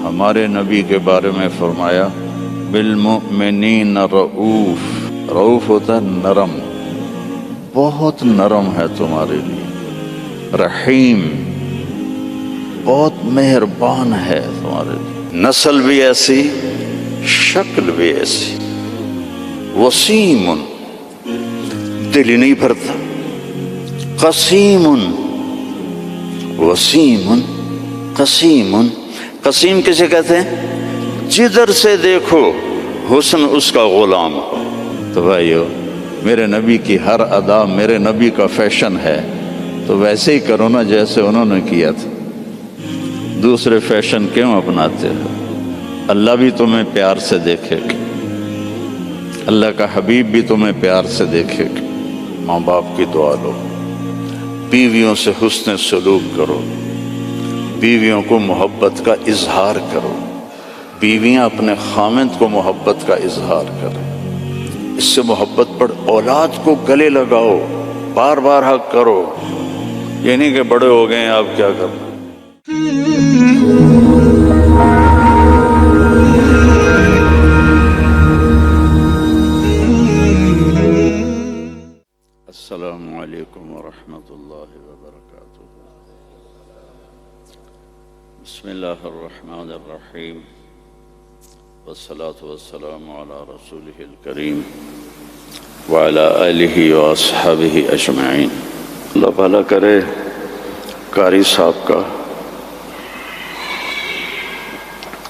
ہمارے نبی کے بارے میں فرمایا بالمؤمنین رؤوف. رؤوف ہوتا ہے نرم، بہت نرم ہے تمہارے لیے. رحیم، بہت مہربان ہے تمہارے لیے. نسل بھی ایسی، شکل بھی ایسی. وسیم، دل ہی نہیں بھرتا. قسیم، وسیم قسیم. قسیم کسے کہتے ہیں؟ جدھر سے دیکھو حسن اس کا غلام ہو. تو بھائیو، میرے نبی کی ہر ادا میرے نبی کا فیشن ہے، تو ویسے ہی کرو نا جیسے انہوں نے کیا تھا. دوسرے فیشن کیوں اپناتے ہو؟ اللہ بھی تمہیں پیار سے دیکھے گا، اللہ کا حبیب بھی تمہیں پیار سے دیکھے گا. ماں باپ کی دعا لو، بیویوں سے حسن سلوک کرو، بیویوں کو محبت کا اظہار کرو، بیویاں اپنے خامند کو محبت کا اظہار کریں. اس سے محبت بڑھ. اولاد کو گلے لگاؤ، بار بار حق کرو. یہ نہیں کہ بڑے ہو گئے ہیں آپ کیا کریں. السلام علیکم ورحمۃ اللہ وبرکاتہ. بسم اللہ الرحمن الرحیم، والصلاة والسلام علی رسولہ الکریم وعلی آلہ واصحابہ اجمعین. اللہ بھلا کرے قاری صاحب کا.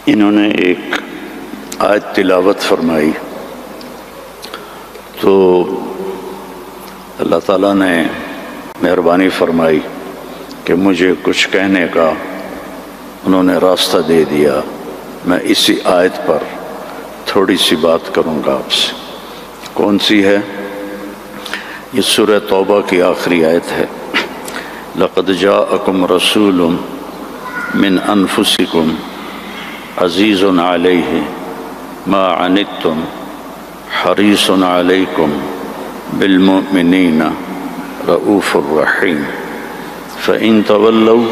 انہوں نے ایک آیت تلاوت فرمائی تو اللہ تعالیٰ نے مہربانی فرمائی کہ مجھے کچھ کہنے کا انہوں نے راستہ دے دیا. میں اسی آیت پر تھوڑی سی بات کروں گا آپ سے. کون سی ہے؟ یہ سورہ توبہ کی آخری آیت ہے. لَقَدْ جَاءَكُمْ رَسُولٌ مِّنْ أَنفُسِكُمْ عَزِيزٌ عَلَيْهِ مَا عَنِتُّمْ حَرِيصٌ عَلَيْكُمْ بالمؤمنین رؤوف الرحیم فإن تولوا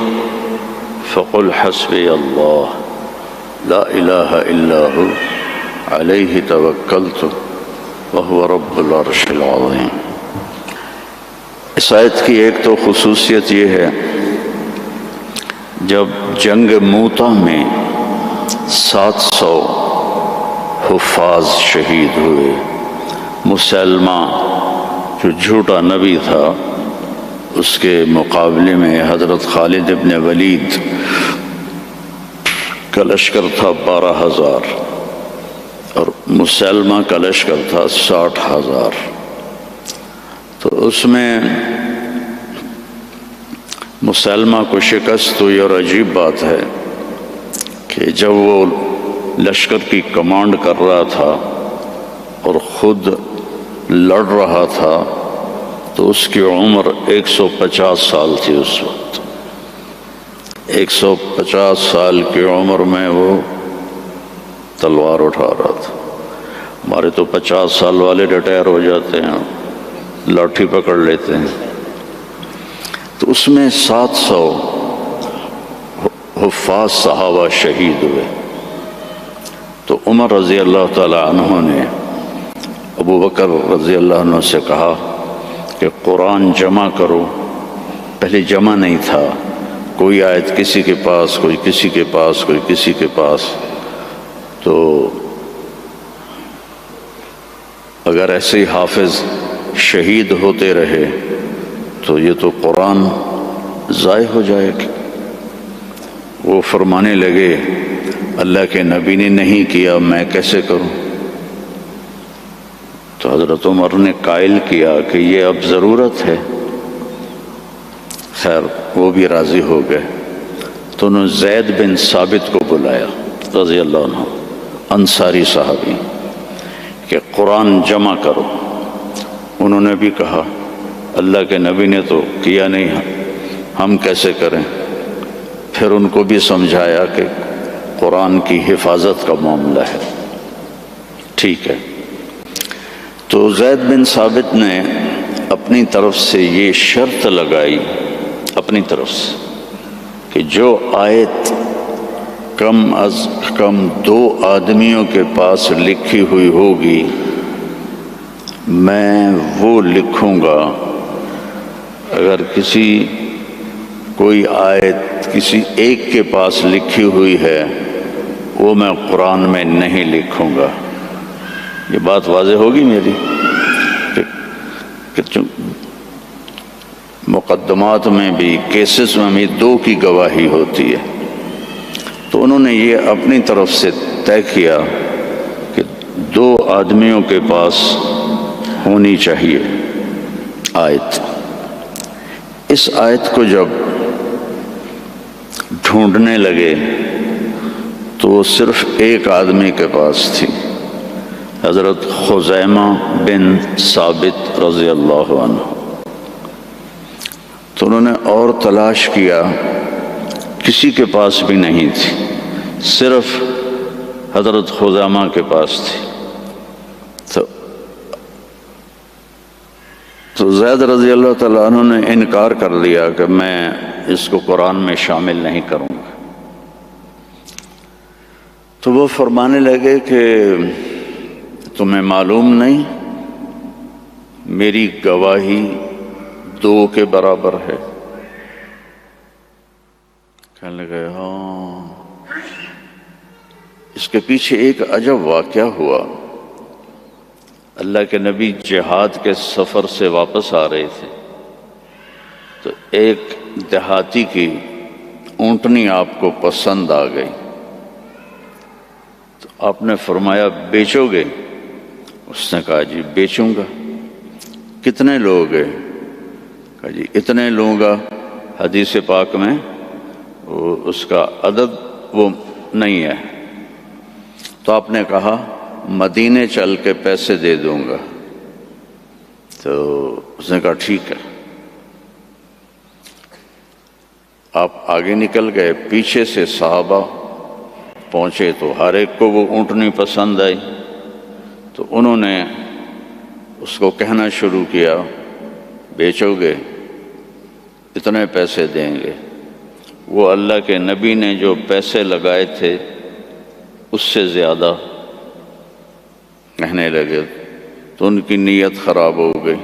فقل حسبی اللہ لا الہ الا هو علیہ توکلت وهو رب العرش العظیم. اس آیت کی ایک تو خصوصیت یہ ہے، جب جنگ موتا میں 700 حفاظ شہید ہوئے، مسلمہ جو جھوٹا نبی تھا اس کے مقابلے میں حضرت خالد ابن ولید کا لشکر تھا 12,000 اور مسلمہ کا لشکر تھا 60,000. تو اس میں مسلمہ کو شکست ہوئی. اور عجیب بات ہے کہ جب وہ لشکر کی کمانڈ کر رہا تھا اور خود لڑ رہا تھا تو اس کی عمر 150 سال تھی. اس وقت 150 سال کی عمر میں وہ تلوار اٹھا رہا تھا. ہمارے تو 50 سال والے ریٹائر ہو جاتے ہیں، لاٹھی پکڑ لیتے ہیں. تو اس میں 700 حفاظ صحابہ شہید ہوئے. تو عمر رضی اللہ تعالی عنہ نے ابو بکر رضی اللہ عنہ سے کہا کہ قرآن جمع کرو. پہلے جمع نہیں تھا، کوئی آیت کسی کے پاس، کوئی کسی کے پاس، کوئی کسی کے پاس. تو اگر ایسے ہی حافظ شہید ہوتے رہے تو یہ تو قرآن ضائع ہو جائے گا. وہ فرمانے لگے اللہ کے نبی نے نہیں کیا، میں کیسے کروں؟ تو حضرت عمر نے قائل کیا کہ یہ اب ضرورت ہے. خیر وہ بھی راضی ہو گئے. تو انہوں نے زید بن ثابت کو بلایا رضی اللہ عنہ، انصاری صحابی، کہ قرآن جمع کرو. انہوں نے بھی کہا اللہ کے نبی نے تو کیا نہیں، ہم کیسے کریں؟ پھر ان کو بھی سمجھایا کہ قرآن کی حفاظت کا معاملہ ہے. ٹھیک ہے. تو زید بن ثابت نے اپنی طرف سے یہ شرط لگائی، اپنی طرف سے، کہ جو آیت کم از کم 2 آدمیوں کے پاس لکھی ہوئی ہوگی، میں وہ لکھوں گا۔ اگر کوئی آیت کسی ایک کے پاس لکھی ہوئی ہے، وہ میں قرآن میں نہیں لکھوں گا۔ یہ بات واضح ہوگی میری کہ مقدمات میں بھی، کیسز میں بھی 2 کی گواہی ہوتی ہے۔ تو انہوں نے یہ اپنی طرف سے طے کیا کہ 2 آدمیوں کے پاس ہونی چاہیے آیت۔ اس آیت کو جب ڈھونڈنے لگے تو وہ صرف ایک آدمی کے پاس تھی، حضرت خزیمہ بن ثابت رضی اللہ عنہ۔ تو انہوں نے اور تلاش کیا، کسی کے پاس بھی نہیں تھی، صرف حضرت خزیمہ کے پاس تھی۔ تو زید رضی اللہ تعالیٰ عنہ نے انکار کر لیا کہ میں اس کو قرآن میں شامل نہیں کروں گا۔ تو وہ فرمانے لگے کہ تمہیں معلوم نہیں، میری گواہی 2 کے برابر ہے۔ کہنے لگے ہاں۔ اس کے پیچھے ایک عجب واقعہ ہوا۔ اللہ کے نبی جہاد کے سفر سے واپس آ رہے تھے، تو ایک دیہاتی کی اونٹنی آپ کو پسند آ گئی۔ تو آپ نے فرمایا بیچو گے؟ اس نے کہا جی بیچوں گا۔ کتنے لوگ ہیں؟ کہا جی اتنے لوں گا۔ حدیث پاک میں اس کا عدد وہ نہیں ہے۔ تو آپ نے کہا مدینے چل کے پیسے دے دوں گا۔ تو اس نے کہا ٹھیک ہے۔ آپ آگے نکل گئے، پیچھے سے صحابہ پہنچے تو ہر ایک کو وہ اونٹنی پسند آئی۔ تو انہوں نے اس کو کہنا شروع کیا بیچو گے؟ اتنے پیسے دیں گے۔ وہ اللہ کے نبی نے جو پیسے لگائے تھے اس سے زیادہ کہنے لگے، تو ان کی نیت خراب ہو گئی۔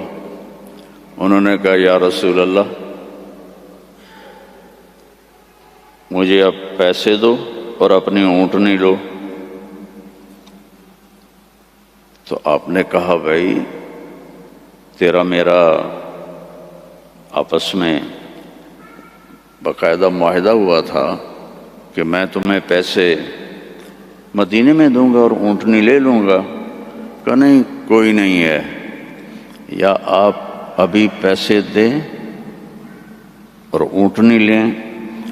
انہوں نے کہا یا رسول اللہ مجھے اب پیسے دو اور اپنی اونٹنی لو۔ تو آپ نے کہا بھائی تیرا میرا آپس میں باقاعدہ معاہدہ ہوا تھا کہ میں تمہیں پیسے مدینے میں دوں گا اور اونٹنی لے لوں گا۔ کہ نہیں کوئی نہیں ہے، یا آپ ابھی پیسے دیں اور اونٹنی لیں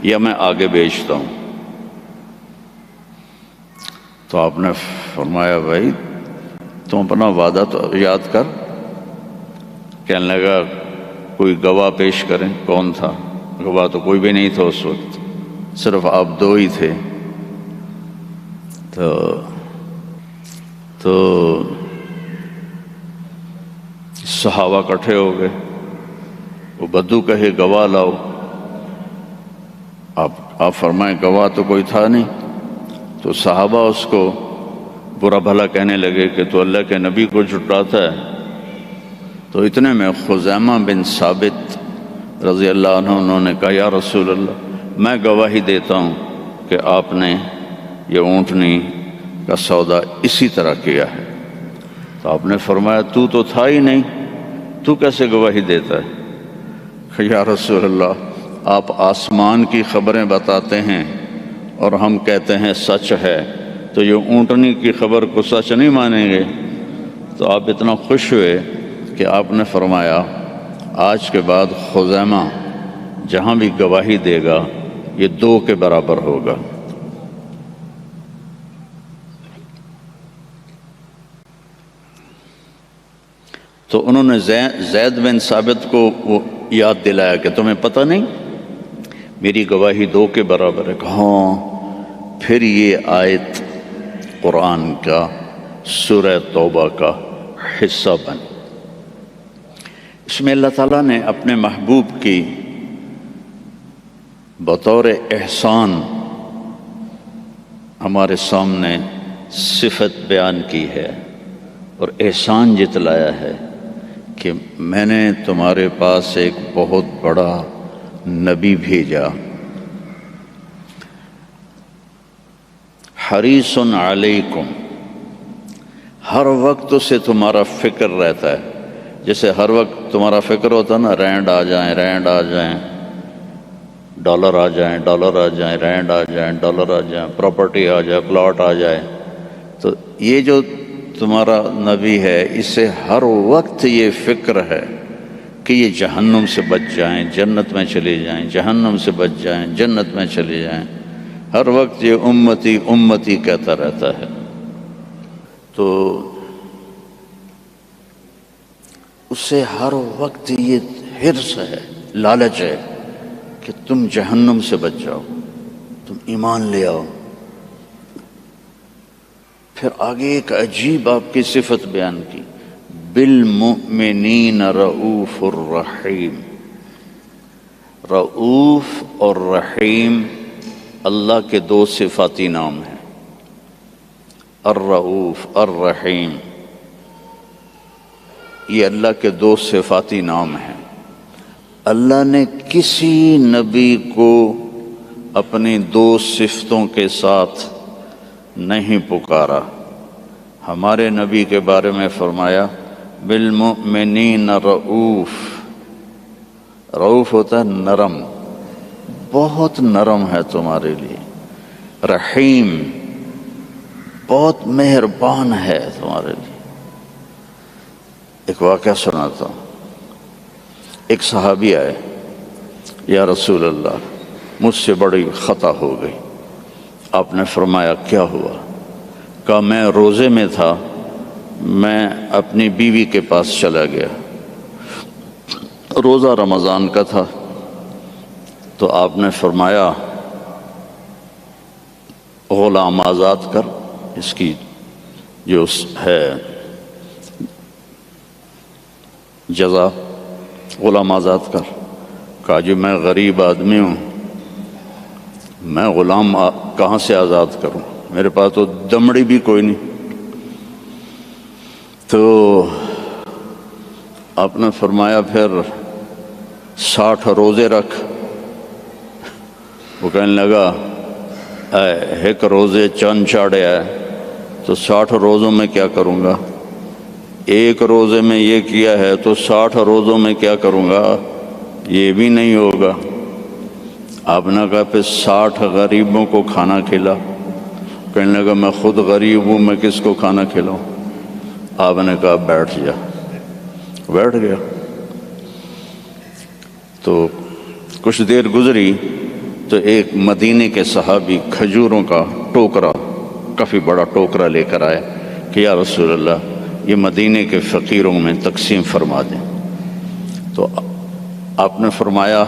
یا میں آگے بیچتا ہوں۔ تو آپ نے فرمایا بھائی تم اپنا وعدہ تو یاد کر۔ کہنے لگا کوئی گواہ پیش کریں۔ کون تھا گواہ؟ تو کوئی بھی نہیں تھا اس وقت، صرف آپ 2 ہی تھے۔ تو صحابہ اکٹھے ہو گئے، وہ بدو کہے گواہ لاؤ۔ آپ فرمائیں گواہ تو کوئی تھا نہیں۔ تو صحابہ اس کو برا بھلا کہنے لگے کہ تو اللہ کے نبی کو جھٹلاتا ہے۔ تو اتنے میں خزیمہ بن ثابت رضی اللہ عنہ انہوں نے کہا یا رسول اللہ میں گواہی دیتا ہوں کہ آپ نے یہ اونٹنی کا سودا اسی طرح کیا ہے۔ تو آپ نے فرمایا تو تھا ہی نہیں، تو کیسے گواہی دیتا ہے؟ کہ یا رسول اللہ آپ آسمان کی خبریں بتاتے ہیں اور ہم کہتے ہیں سچ ہے، تو یہ اونٹنی کی خبر کو سچ نہیں مانیں گے؟ تو آپ اتنا خوش ہوئے کہ آپ نے فرمایا آج کے بعد خزیمہ جہاں بھی گواہی دے گا یہ 2 کے برابر ہوگا۔ تو انہوں نے زید بن ثابت کو وہ یاد دلایا کہ تمہیں پتہ نہیں میری گواہی 2 کے برابر ہے۔ ہاں۔ پھر یہ آیت قرآن کا سورہ توبہ کا حصہ بن۔ اس میں اللہ تعالیٰ نے اپنے محبوب کی بطور احسان ہمارے سامنے صفت بیان کی ہے اور احسان جتلایا ہے کہ میں نے تمہارے پاس ایک بہت بڑا نبی بھیجا، حریص علیکم، ہر وقت اسے تمہارا فکر رہتا ہے، جیسے ہر وقت تمہارا فکر ہوتا نا، رینڈ آ جائیں، رینڈ آ جائیں، ڈالر آ جائیں، ڈالر آ جائیں، رینڈ آ جائیں، ڈالر آ جائیں، پراپرٹی آ جائے، پلاٹ آ جائے، تو یہ جو تمہارا نبی ہے اسے ہر وقت یہ فکر ہے کہ یہ جہنم سے بچ جائیں، جنت میں چلے جائیں، جہنم سے بچ جائیں، جنت میں چلے جائیں، ہر وقت یہ امتی امتی کہتا رہتا ہے۔ تو اسے ہر وقت یہ حرص ہے، لالچ ہے کہ تم جہنم سے بچ جاؤ، تم ایمان لے آؤ۔ پھر آگے ایک عجیب آپ کی صفت بیان کی، بالمؤمنین رؤوف الرحیم۔ رؤوف اور رحیم اللہ کے دو صفاتی نام ہیں، الرؤوف الرحیم، یہ اللہ کے دو صفاتی نام ہیں۔ اللہ نے کسی نبی کو اپنی دو صفتوں کے ساتھ نہیں پکارا۔ ہمارے نبی کے بارے میں فرمایا بالمؤمنین رؤوف۔ رؤوف ہوتا ہے نرم، بہت نرم ہے تمہارے لیے۔ رحیم، بہت مہربان ہے تمہارے لیے۔ ایک واقعہ سناتا ہوں۔ ایک صحابی آئے، یا رسول اللہ مجھ سے بڑی خطا ہو گئی۔ آپ نے فرمایا کیا ہوا؟ کہا میں روزے میں تھا، میں اپنی بیوی کے پاس چلا گیا، روزہ رمضان کا تھا، تو آپ نے فرمایا غلام آزاد کر، اس کی جو ہے جزا، غلام آزاد کر۔ کہا جی میں غریب آدمی ہوں، میں غلام کہاں سے آزاد کروں، میرے پاس تو دمڑی بھی کوئی نہیں۔ تو آپ نے فرمایا پھر 60 روزے رکھ۔ وہ کہنے لگا ایک روزے چند چاڑے آئے تو 60 روزوں میں کیا کروں گا؟ ایک روزے میں یہ کیا ہے تو 60 روزوں میں کیا کروں گا؟ یہ بھی نہیں ہوگا۔ آپ نے کہا پھر 60 غریبوں کو کھانا کھلا۔ کہنے لگا میں خود غریب ہوں، میں کس کو کھانا کھلاؤں؟ آپ نے کہا بیٹھ جا۔ بیٹھ گیا۔ تو کچھ دیر گزری تو ایک مدینے کے صحابی کھجوروں کا ٹوکرا، کافی بڑا ٹوکرا لے کر آئے کہ یا رسول اللہ یہ مدینے کے فقیروں میں تقسیم فرما دیں۔ تو آپ نے فرمایا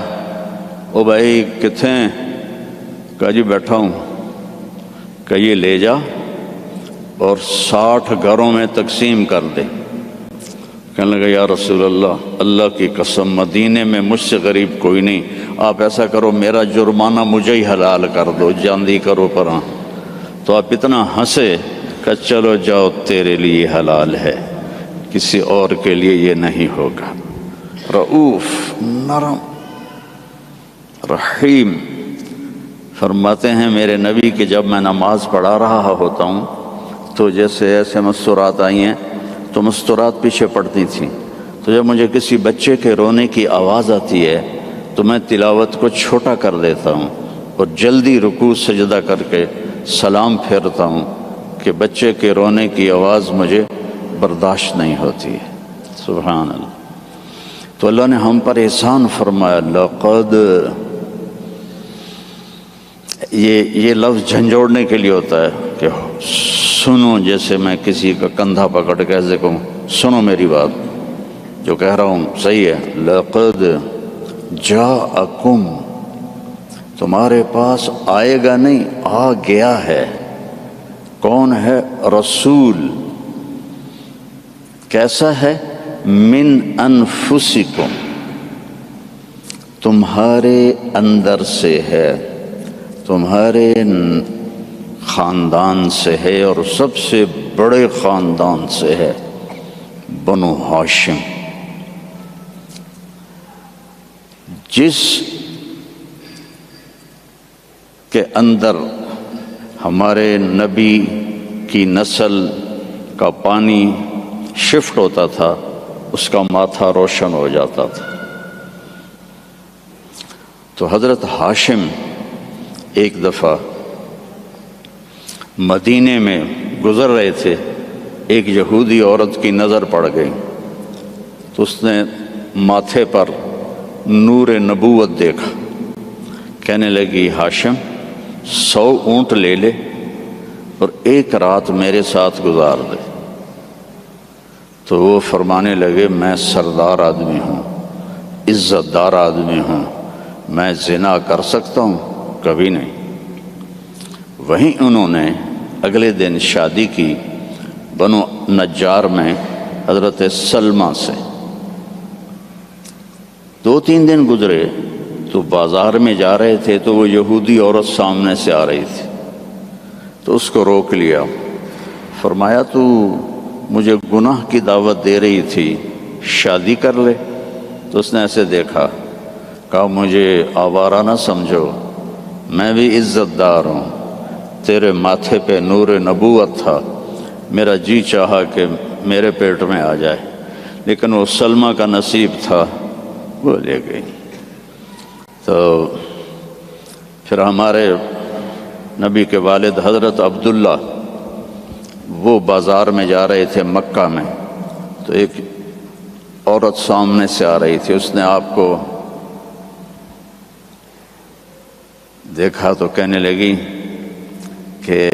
او بھائی کتنے ہیں؟ کہا جی بیٹھا ہوں۔ کہ یہ لے جا اور 60 گھروں میں تقسیم کر دے۔ کہنے لگا یا رسول اللہ، اللہ کی قسم مدینے میں مجھ سے غریب کوئی نہیں، آپ ایسا کرو میرا جرمانہ مجھے ہی حلال کر دو، جاندی کرو پراں۔ تو آپ اتنا ہنسے کہ چلو جاؤ تیرے لیے حلال ہے، کسی اور کے لیے یہ نہیں ہوگا۔ رؤوف، نرم، رحیم۔ فرماتے ہیں میرے نبی کہ جب میں نماز پڑھا رہا ہوتا ہوں تو جیسے ایسے مستورات آئی ہیں تو مستورات پیچھے پڑتی تھیں، تو جب مجھے کسی بچے کے رونے کی آواز آتی ہے تو میں تلاوت کو چھوٹا کر دیتا ہوں اور جلدی رکوع سجدہ کر کے سلام پھیرتا ہوں کہ بچے کے رونے کی آواز مجھے برداشت نہیں ہوتی ہے۔ سبحان اللہ۔ تو اللہ نے ہم پر احسان فرمایا، لقد، یہ لفظ جھنجھوڑنے کے لیے ہوتا ہے کہ سنو، جیسے میں کسی کا کندھا پکڑ کے ایسے کہوں سنو میری بات، جو کہہ رہا ہوں صحیح ہے۔ لقد جاءکم، تمہارے پاس آئے گا نہیں، آ گیا ہے۔ کون ہے؟ رسول۔ کیسا ہے؟ من انفسکم، تمہارے اندر سے ہے، تمہارے خاندان سے ہے اور سب سے بڑے خاندان سے ہے، بنو ہاشم۔ جس کے اندر ہمارے نبی کی نسل کا پانی شفٹ ہوتا تھا، اس کا ماتھا روشن ہو جاتا تھا۔ تو حضرت ہاشم ایک دفعہ مدینے میں گزر رہے تھے، ایک یہودی عورت کی نظر پڑ گئی، تو اس نے ماتھے پر نور نبوت دیکھا، کہنے لگی ہاشم 100 اونٹ لے لے اور ایک رات میرے ساتھ گزار دے۔ تو وہ فرمانے لگے میں سردار آدمی ہوں، عزت دار آدمی ہوں، میں زنا کر سکتا ہوں؟ کبھی نہیں۔ وہیں انہوں نے اگلے دن شادی کی بنو نجار میں حضرت سلمہ سے۔ 2-3 دن گزرے تو بازار میں جا رہے تھے تو وہ یہودی عورت سامنے سے آ رہی تھی، تو اس کو روک لیا، فرمایا تو مجھے گناہ کی دعوت دے رہی تھی، شادی کر لے۔ تو اس نے ایسے دیکھا، کہا مجھے آوارہ نہ سمجھو، میں بھی عزت دار ہوں، تیرے ماتھے پہ نور نبوت تھا، میرا جی چاہا کہ میرے پیٹ میں آ جائے، لیکن وہ سلمہ کا نصیب تھا، وہ لے گئی۔ تو پھر ہمارے نبی کے والد حضرت عبداللہ وہ بازار میں جا رہے تھے مکہ میں، تو ایک عورت سامنے سے آ رہی تھی، اس نے آپ کو دیکھا تو کہنے لگی کہ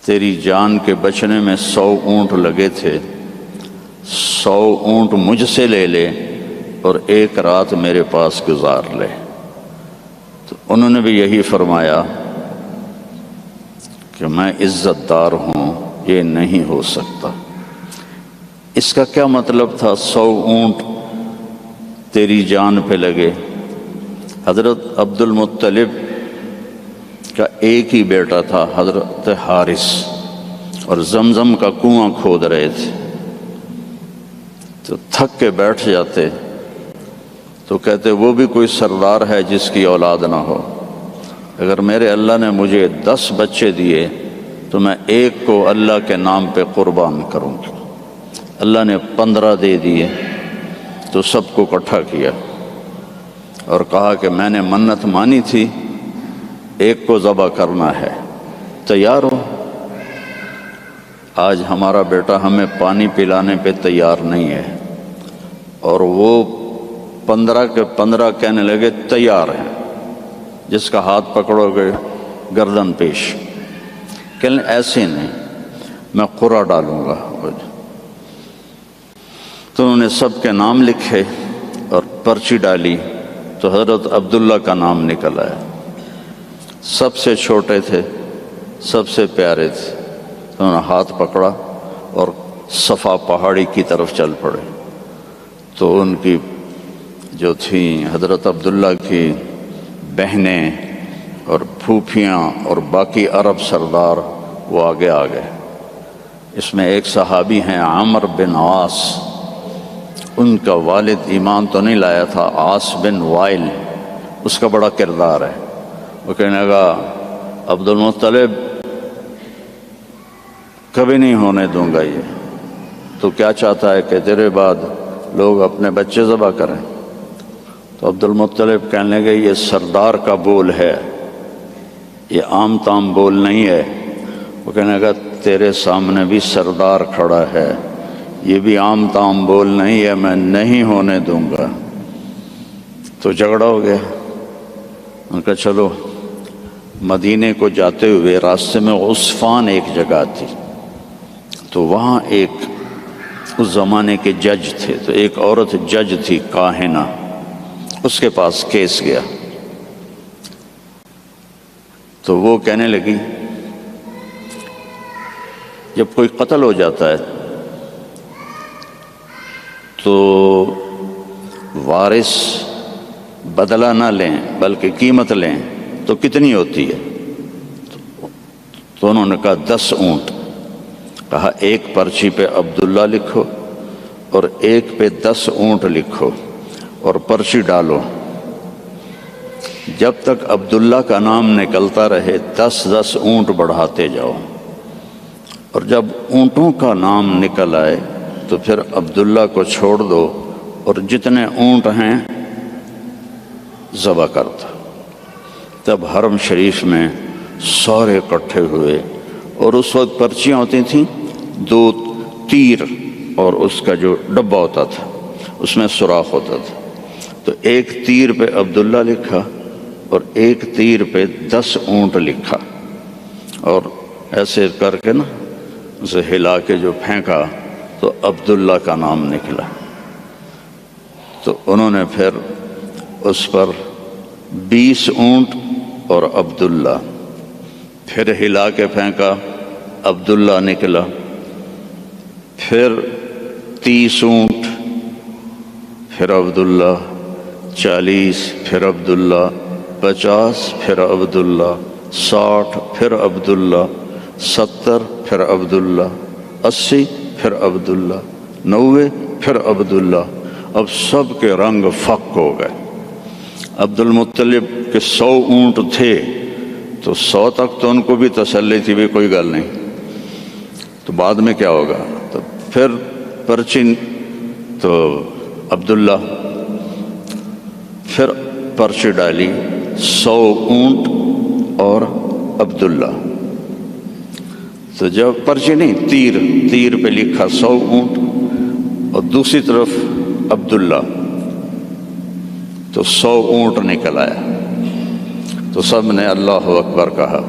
تیری جان کے بچنے میں 100 اونٹ لگے تھے، 100 اونٹ مجھ سے لے لے اور ایک رات میرے پاس گزار لے۔ تو انہوں نے بھی یہی فرمایا کہ میں عزت دار ہوں، یہ نہیں ہو سکتا۔ اس کا کیا مطلب تھا 100 اونٹ تیری جان پہ لگے؟ حضرت عبد المطلب کا ایک ہی بیٹا تھا حضرت حارث، اور زمزم کا کنواں کھود رہے تھے، تو تھک کے بیٹھ جاتے تو کہتے وہ بھی کوئی سردار ہے جس کی اولاد نہ ہو، اگر میرے اللہ نے مجھے 10 بچے دیے تو میں ایک کو اللہ کے نام پہ قربان کروں گا۔ اللہ نے 15 دے دیے تو سب کو اکٹھا کیا اور کہا کہ میں نے منت مانی تھی، ایک کو ذبح کرنا ہے، تیار ہو؟ آج ہمارا بیٹا ہمیں پانی پلانے پہ تیار نہیں ہے، اور وہ 15 کے 15 کہنے لگے تیار ہیں، جس کا ہاتھ پکڑو گے گردن پیش۔ کہنے ایسے نہیں، میں قرعہ ڈالوں گا۔ تو انہوں نے سب کے نام لکھے اور پرچی ڈالی، تو حضرت عبداللہ کا نام نکل آیا۔ سب سے چھوٹے تھے، سب سے پیارے تھے، انہوں نے ہاتھ پکڑا اور صفا پہاڑی کی طرف چل پڑے۔ تو ان کی جو تھیں حضرت عبداللہ کی بہنیں اور پھوپھیاں اور باقی عرب سردار وہ آگے آ گئے۔ اس میں ایک صحابی ہیں عمر بن عاص، ان کا والد ایمان تو نہیں لایا تھا، عاص بن وائل، اس کا بڑا کردار ہے۔ وہ کہنے لگا عبد المطلب کبھی نہیں ہونے دوں گا، یہ تو کیا چاہتا ہے کہ تیرے بعد لوگ اپنے بچے ذبح کریں؟ تو عبد المطلب کہنے لگے یہ سردار کا بول ہے، یہ عام تام بول نہیں ہے۔ وہ کہنے لگا تیرے سامنے بھی سردار کھڑا ہے، یہ بھی عام تام بول نہیں ہے، میں نہیں ہونے دوں گا۔ تو جھگڑا ہو گیا۔ ان کا چلو، مدینے کو جاتے ہوئے راستے میں عصفان ایک جگہ تھی، تو وہاں ایک اس زمانے کے جج تھے، تو ایک عورت جج تھی کاہنہ، اس کے پاس کیس گیا۔ تو وہ کہنے لگی جب کوئی قتل ہو جاتا ہے تو وارث بدلہ نہ لیں بلکہ قیمت لیں، تو کتنی ہوتی ہے؟ تو انہوں نے کہا 10 اونٹ۔ کہا ایک پرچی پہ عبداللہ لکھو اور ایک پہ 10 اونٹ لکھو اور پرچی ڈالو، جب تک عبداللہ کا نام نکلتا رہے 10 اونٹ بڑھاتے جاؤ، اور جب اونٹوں کا نام نکل آئے تو پھر عبداللہ کو چھوڑ دو اور جتنے اونٹ ہیں ذبح کر دو۔ تب حرم شریف میں سارے اکٹھے ہوئے، اور اس وقت پرچیاں ہوتی تھیں 2 تیر، اور اس کا جو ڈبہ ہوتا تھا اس میں سوراخ ہوتا تھا، تو ایک تیر پہ عبداللہ لکھا اور ایک تیر پہ 10 اونٹ لکھا، اور ایسے کر کے نا اسے ہلا کے جو پھینکا تو عبداللہ کا نام نکلا۔ تو انہوں نے پھر اس پر 20 اونٹ اور عبداللہ، پھر ہلا کے پھینکا، عبداللہ نکلا، پھر 30 اونٹ، پھر عبداللہ، 40، پھر عبداللہ، 50، پھر عبداللہ، 60، پھر عبداللہ، 70، پھر عبداللہ، 80، پھر عبداللہ، 90، پھر عبداللہ۔ اب سب کے رنگ فق ہو گئے۔ عبد المطلب کے 100 اونٹ تھے تو 100 تک تو ان کو بھی تسلی تھی، بھی کوئی گل نہیں، تو بعد میں کیا ہوگا؟ تو پھر پرچی تو عبداللہ، پھر پرچی ڈالی 100 اونٹ اور عبداللہ، تو جب پرچی نہیں تیر پہ لکھا 100 اونٹ اور دوسری طرف عبداللہ، تو 100 اونٹ نکل آیا، تو سب نے اللہ اکبر کہا۔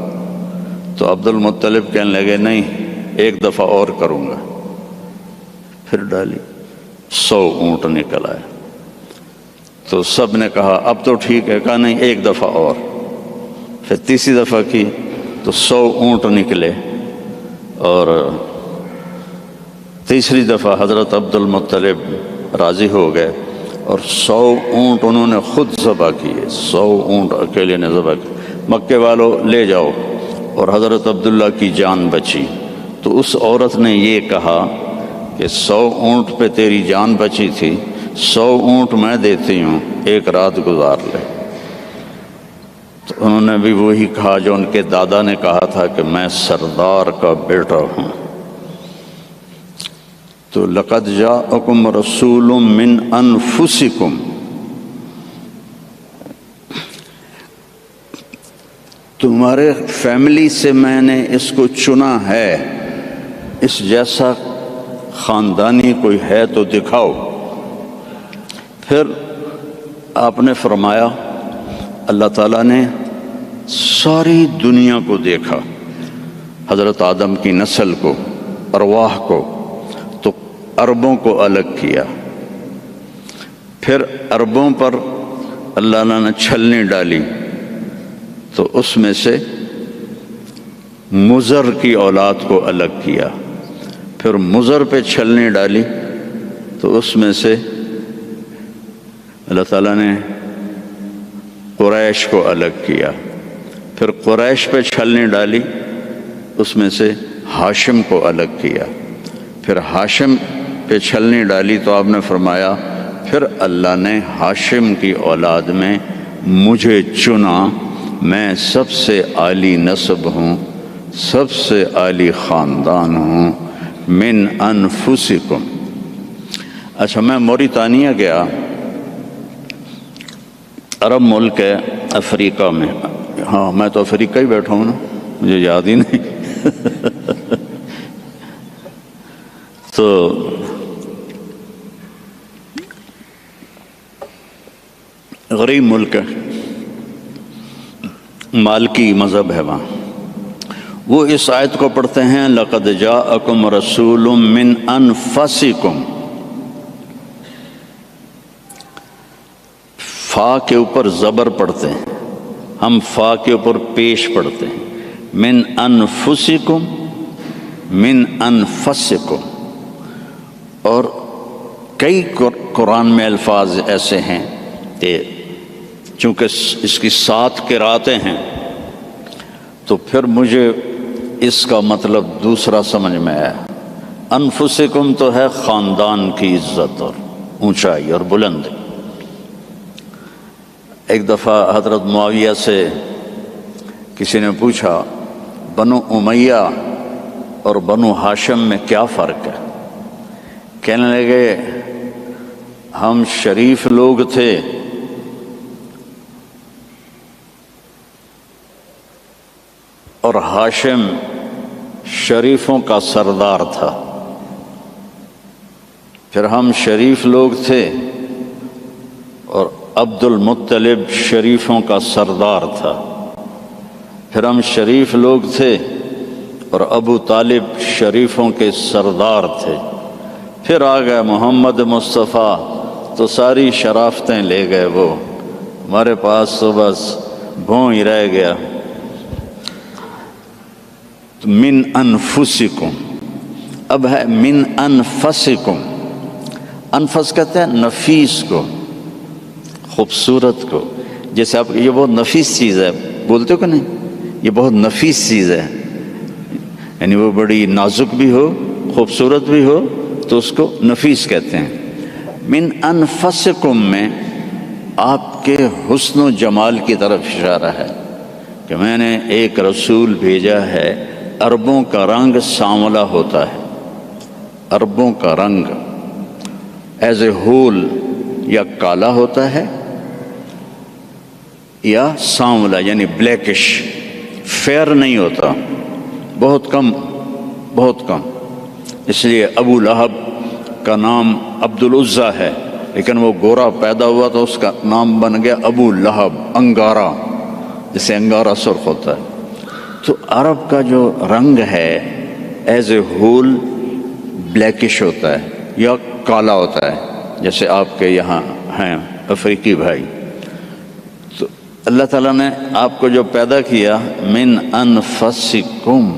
تو عبد المطلب کہنے لگے نہیں، ایک دفعہ اور کروں گا، پھر ڈالی 100 اونٹ نکل آیا، تو سب نے کہا اب تو ٹھیک ہے، کہا نہیں ایک دفعہ اور، پھر تیسری دفعہ کی تو 100 اونٹ نکلے، اور تیسری دفعہ حضرت عبد المطلب راضی ہو گئے اور 100 اونٹ انہوں نے خود ذبح کیے، 100 اونٹ اکیلے نے ذبح کیے۔ مکے والوں لے جاؤ، اور حضرت عبداللہ کی جان بچی۔ تو اس عورت نے یہ کہا کہ 100 اونٹ پہ تیری جان بچی تھی، 100 اونٹ میں دیتی ہوں، ایک رات گزار لے۔ تو انہوں نے بھی وہی کہا جو ان کے دادا نے کہا تھا کہ میں سردار کا بیٹا ہوں۔ تو لقد جاءکم رسول من انفسکم، تمہارے فیملی سے میں نے اس کو چنا ہے، اس جیسا خاندانی کوئی ہے تو دکھاؤ۔ پھر آپ نے فرمایا، اللہ تعالیٰ نے ساری دنیا کو دیکھا، حضرت آدم کی نسل کو، ارواح کو، تو عربوں کو الگ کیا، پھر عربوں پر اللہ نے چھلنی ڈالی، تو اس میں سے مضر کی اولاد کو الگ کیا، پھر مضر پہ چھلنی ڈالی تو اس میں سے اللہ تعالیٰ نے قریش کو الگ کیا، پھر قریش پہ چھلنی ڈالی، اس میں سے ہاشم کو الگ کیا، پھر ہاشم پہ چھلنی ڈالی تو آپ نے فرمایا پھر اللہ نے ہاشم کی اولاد میں مجھے چنا، میں سب سے عالی نسب ہوں، سب سے عالی خاندان ہوں، من انفسکم۔ اچھا، میں موریتانیہ گیا، عرب ملک ہے افریقہ میں، ہاں میں تو افریقہ ہی بیٹھا ہوں نا، مجھے یاد ہی نہیں تو غریب ملک ہے، مالکی مذہب ہے وہاں۔ وہ اس آیت کو پڑھتے ہیں لقد جاءکم رسول من انفسکم، فا کے اوپر زبر پڑھتے ہیں، ہم فا کے اوپر پیش پڑھتے ہیں، من انفسکم، من انفسکم۔ اور کئی قرآن میں الفاظ ایسے ہیں کہ چونکہ اس کی 7 قراتیں ہیں تو پھر مجھے اس کا مطلب دوسرا سمجھ میں آیا۔ انفسکم تو ہے خاندان کی عزت اور اونچائی اور بلندی۔ ایک دفعہ حضرت معاویہ سے کسی نے پوچھا بنو امیہ اور بنو ہاشم میں کیا فرق ہے؟ کہنے لگے ہم شریف لوگ تھے اور ہاشم شریفوں کا سردار تھا، پھر ہم شریف لوگ تھے اور عبد المطلب شریفوں کا سردار تھا، پھر ہم شریف لوگ تھے اور ابو طالب شریفوں کے سردار تھے، پھر آ گئے محمد مصطفیٰ تو ساری شرافتیں لے گئے وہ، ہمارے پاس تو بس بھوں ہی رہ گیا۔ من انفسکم، اب ہے من انفسکم۔ انفس کہتے ہیں نفیس کو، خوبصورت کو، جیسے آپ یہ بہت نفیس چیز ہے بولتے ہو کہ نہیں، یہ بہت نفیس چیز ہے، یعنی وہ بڑی نازک بھی ہو خوبصورت بھی ہو تو اس کو نفیس کہتے ہیں۔ من انفسکم میں آپ کے حسن و جمال کی طرف اشارہ ہے کہ میں نے ایک رسول بھیجا ہے، عربوں کا رنگ سانولا ہوتا ہے، عربوں کا رنگ ایز اے ہول یا کالا ہوتا ہے یا سانولا یعنی بلیکش، فیئر نہیں ہوتا، بہت کم بہت کم۔ اس لیے ابو لہب کا نام عبد العزیٰ ہے، لیکن وہ گورا پیدا ہوا تو اس کا نام بن گیا ابو لہب، انگارہ، جسے انگارہ سرخ ہوتا ہے۔ تو عرب کا جو رنگ ہے ایز اے ہول بلیکش ہوتا ہے یا کالا ہوتا ہے، جیسے آپ کے یہاں ہیں افریقی بھائی۔ تو اللہ تعالیٰ نے آپ کو جو پیدا کیا من انفسکم،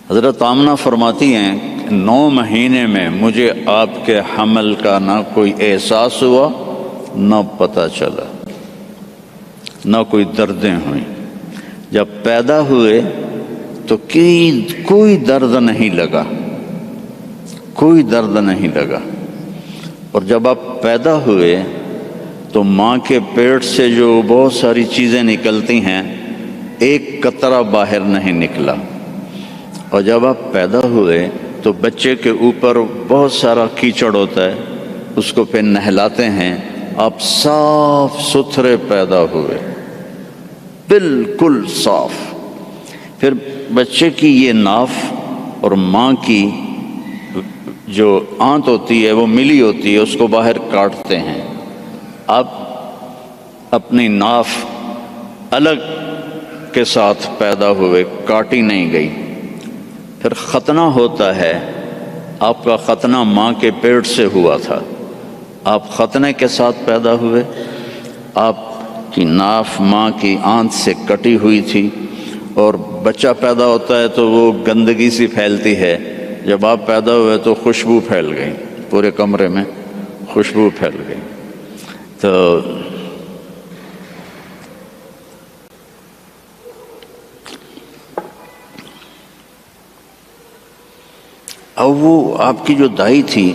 حضرت آمنہ فرماتی ہیں 9 مہینے میں مجھے آپ کے حمل کا نہ کوئی احساس ہوا نہ پتہ چلا، نہ کوئی دردیں ہوئیں۔ جب پیدا ہوئے تو کوئی درد نہیں لگا، کوئی درد نہیں لگا، اور جب آپ پیدا ہوئے تو ماں کے پیٹ سے جو بہت ساری چیزیں نکلتی ہیں ایک قطرہ باہر نہیں نکلا، اور جب آپ پیدا ہوئے تو بچے کے اوپر بہت سارا کیچڑ ہوتا ہے، اس کو پھر نہلاتے ہیں، آپ صاف ستھرے پیدا ہوئے، بالکل صاف۔ پھر بچے کی یہ ناف اور ماں کی جو آنت ہوتی ہے وہ ملی ہوتی ہے، اس کو باہر کاٹتے ہیں، آپ اپنی ناف الگ کے ساتھ پیدا ہوئے، کاٹی نہیں گئی۔ پھر ختنہ ہوتا ہے، آپ کا ختنہ ماں کے پیٹ سے ہوا تھا، آپ ختنے کے ساتھ پیدا ہوئے، آپ کی ناف ماں کی آنت سے کٹی ہوئی تھی، اور بچہ پیدا ہوتا ہے تو وہ گندگی سی پھیلتی ہے، جب آپ پیدا ہوئے تو خوشبو پھیل گئی، پورے کمرے میں خوشبو پھیل گئی۔ تو اب وہ آپ کی جو دائی تھی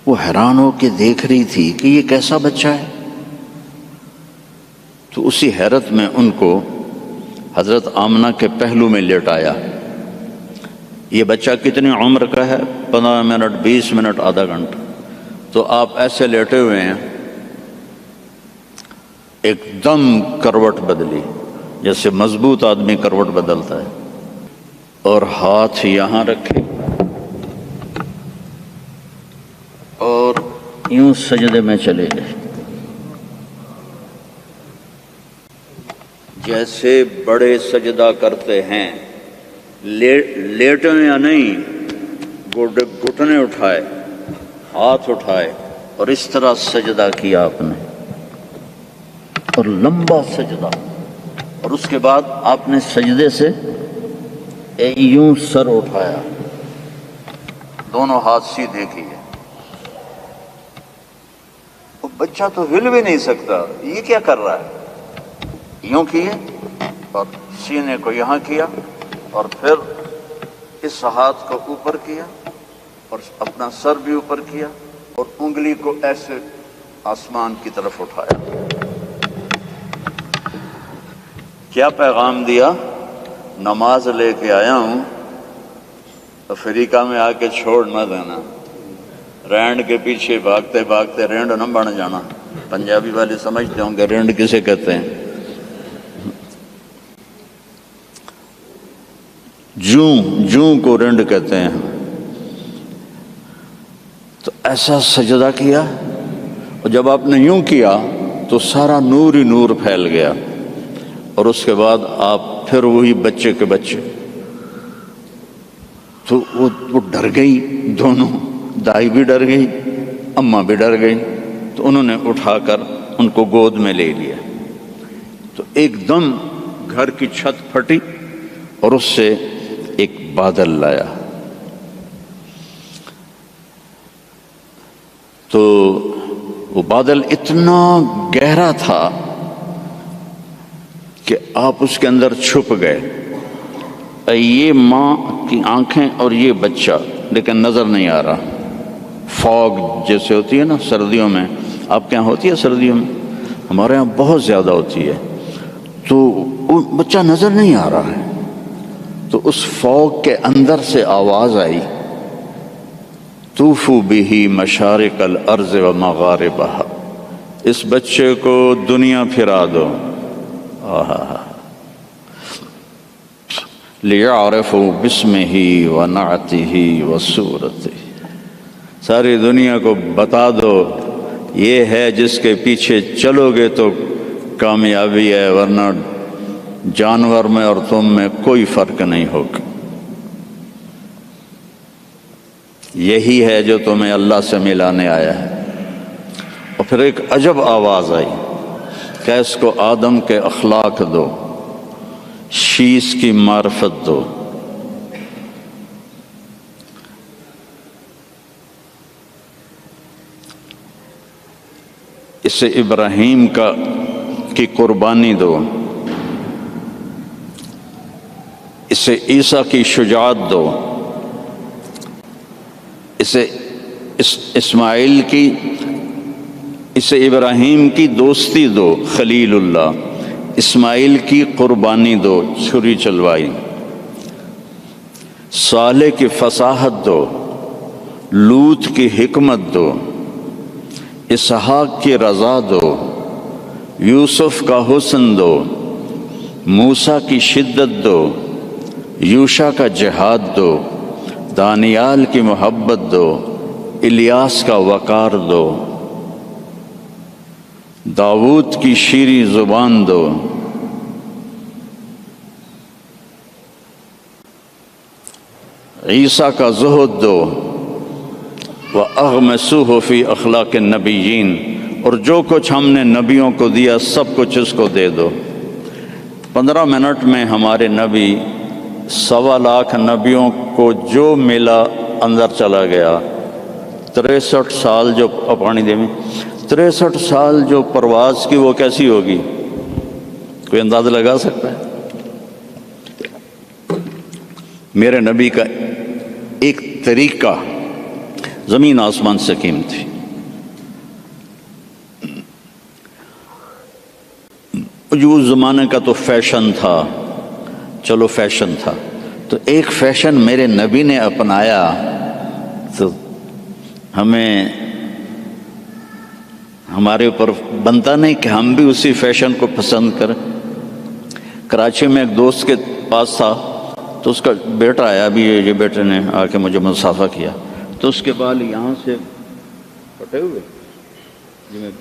وہ حیران ہو کے دیکھ رہی تھی کہ یہ کیسا بچہ ہے، تو اسی حیرت میں ان کو حضرت آمنہ کے پہلو میں لیٹایا۔ یہ بچہ کتنی عمر کا ہے؟ 15 منٹ 20 منٹ آدھا گھنٹہ، تو آپ ایسے لیٹے ہوئے ہیں، ایک دم کروٹ بدلی، جیسے مضبوط آدمی کروٹ بدلتا ہے، اور ہاتھ یہاں رکھے اور یوں سجدے میں چلے گئے، جیسے بڑے سجدہ کرتے ہیں، لیٹے یا نہیں، گھٹنے اٹھائے، ہاتھ اٹھائے اور اس طرح سجدہ کیا آپ نے، اور لمبا سجدہ، اور اس کے بعد آپ نے سجدے سے یوں سر اٹھایا، دونوں ہاتھ سیدھے کیے، اور بچہ تو ہل بھی نہیں سکتا، یہ کیا کر رہا ہے؟ یوں کیے اور سینے کو یہاں کیا اور پھر اس ہاتھ کو اوپر کیا اور اپنا سر بھی اوپر کیا اور انگلی کو ایسے آسمان کی طرف اٹھایا۔ کیا پیغام دیا؟ نماز لے کے آیا ہوں، افریقہ میں آ کے چھوڑ نہ دینا، رینڈ کے پیچھے بھاگتے بھاگتے رینڈ نہ بن جانا۔ پنجابی والے سمجھتے ہوں کہ رینڈ کسے کہتے ہیں؟ جوں کو رینڈ کہتے ہیں۔ تو ایسا سجدہ کیا اور جب آپ نے یوں کیا تو سارا نور ہی نور پھیل گیا، اور اس کے بعد آپ پھر وہی بچے کے بچے۔ تو وہ ڈر گئی، دونوں، دائی بھی ڈر گئی، اماں بھی ڈر گئی، تو انہوں نے اٹھا کر ان کو گود میں لے لیا۔ تو ایک دم گھر کی چھت پھٹی اور اس سے ایک بادل لایا۔ تو وہ بادل اتنا گہرا تھا کہ آپ اس کے اندر چھپ گئے، یہ ماں کی آنکھیں اور یہ بچہ، لیکن نظر نہیں آ رہا۔ فوگ جیسے ہوتی ہے نا سردیوں میں، آپ کے یہاں ہوتی ہے سردیوں میں؟ ہمارے یہاں بہت زیادہ ہوتی ہے۔ تو وہ بچہ نظر نہیں آ رہا ہے، تو اس فوگ کے اندر سے آواز آئی، طوفوا بہ مشارق الارض و مغاربہا، اس بچے کو دنیا پھرا دو، لِيَعْرِفُوا بِاسْمِهِ وَنَعْتِهِ وَصُورَتِهِ، ساری دنیا کو بتا دو یہ ہے جس کے پیچھے چلو گے تو کامیابی ہے، ورنہ جانور میں اور تم میں کوئی فرق نہیں ہوگا۔ یہی ہے جو تمہیں اللہ سے ملانے آیا ہے۔ اور پھر ایک عجب آواز آئی کہ اس کو آدم کے اخلاق دو، شیش کی معرفت دو۔ اسے ابراہیم کی قربانی دو، اسے عیسیٰ کی شجاعت دو، اسے اسماعیل کی، اسے ابراہیم کی دوستی دو، خلیل اللہ، اسماعیل کی قربانی دو، چھری چلوائی، صالح کی فصاحت دو، لوط کی حکمت دو، اسحاق کی رضا دو، یوسف کا حسن دو، موسیٰ کی شدت دو، یوشع کا جہاد دو، دانیال کی محبت دو، الیاس کا وقار دو، داؤد کی شیریں زبان دو، عیسیٰ کا زہد دو، وَأَغْمِسُوهُ فِي أَخْلَاقِ النَّبِيِّينَ، اور جو کچھ ہم نے نبیوں کو دیا سب کچھ اس کو دے دو۔ 15 منٹ میں ہمارے نبی 1.25 لاکھ نبیوں کو جو ملا اندر چلا گیا۔ 63 سال جو پانی دے میں 63 سال جو پرواز کی وہ کیسی ہوگی؟ کوئی اندازہ لگا سکتا ہے؟ میرے نبی کا ایک طریقہ زمین آسمان سے قیمتی تھی۔ جو اس زمانے کا تو فیشن تھا، چلو فیشن تھا، تو ایک فیشن میرے نبی نے اپنایا تو ہمیں ہمارے اوپر بنتا نہیں کہ ہم بھی اسی فیشن کو پسند کریں۔ کراچی میں ایک دوست کے پاس تھا تو اس کا بیٹا آیا، ابھی یہ بیٹے نے آ کے مجھے مصافحہ کیا، تو اس کے بال یہاں سے کٹے ہوئے،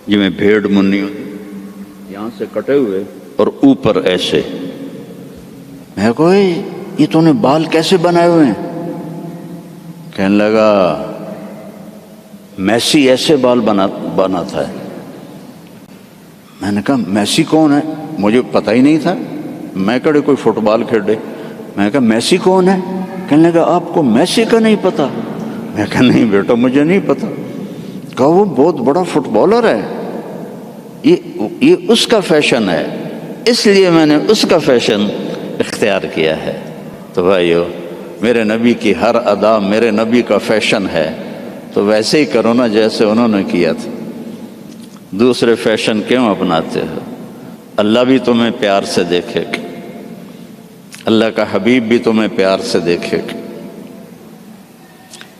جی میں بھیڑ منی ہوتی، یہاں سے کٹے ہوئے اور اوپر ایسے۔ میں کہا یہ تو نے بال کیسے بنائے ہوئے ہیں؟ کہنے لگا میسی ایسے بال بناتا ہے۔ میں نے کہا میسی کون ہے؟ مجھے پتہ ہی نہیں تھا، میں کڑے کوئی فٹ بال کھیلے۔ میں نے کہا میسی کون ہے؟ کہنے لگا آپ کو میسی کا نہیں پتہ؟ میں کہا نہیں بیٹا مجھے نہیں پتہ۔ کہا وہ بہت بڑا فٹ بالر ہے۔ یہ اس کا فیشن ہے، اس لیے میں نے اس کا فیشن اختیار کیا ہے۔ تو بھائیو، میرے نبی کی ہر ادا میرے نبی کا فیشن ہے، تو ویسے ہی کرو نا جیسے انہوں نے کیا تھا۔ دوسرے فیشن کیوں اپناتے ہو؟ اللہ بھی تمہیں پیار سے دیکھے گا، اللہ کا حبیب بھی تمہیں پیار سے دیکھے گا۔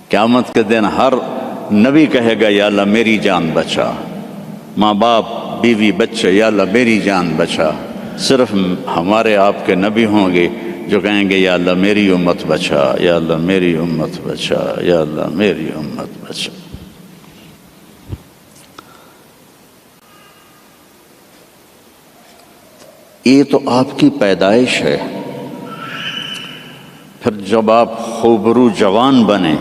قیامت کے دن ہر نبی کہے گا یا اللہ میری جان بچا، ماں باپ بیوی بچے یا اللہ میری جان بچا۔ صرف ہمارے آپ کے نبی ہوں گے جو کہیں گے یا اللہ میری امت بچا، یا اللہ میری امت بچا، یا اللہ میری امت بچا۔ یہ تو آپ کی پیدائش ہے۔ پھر جب آپ خوبرو جوان بنے،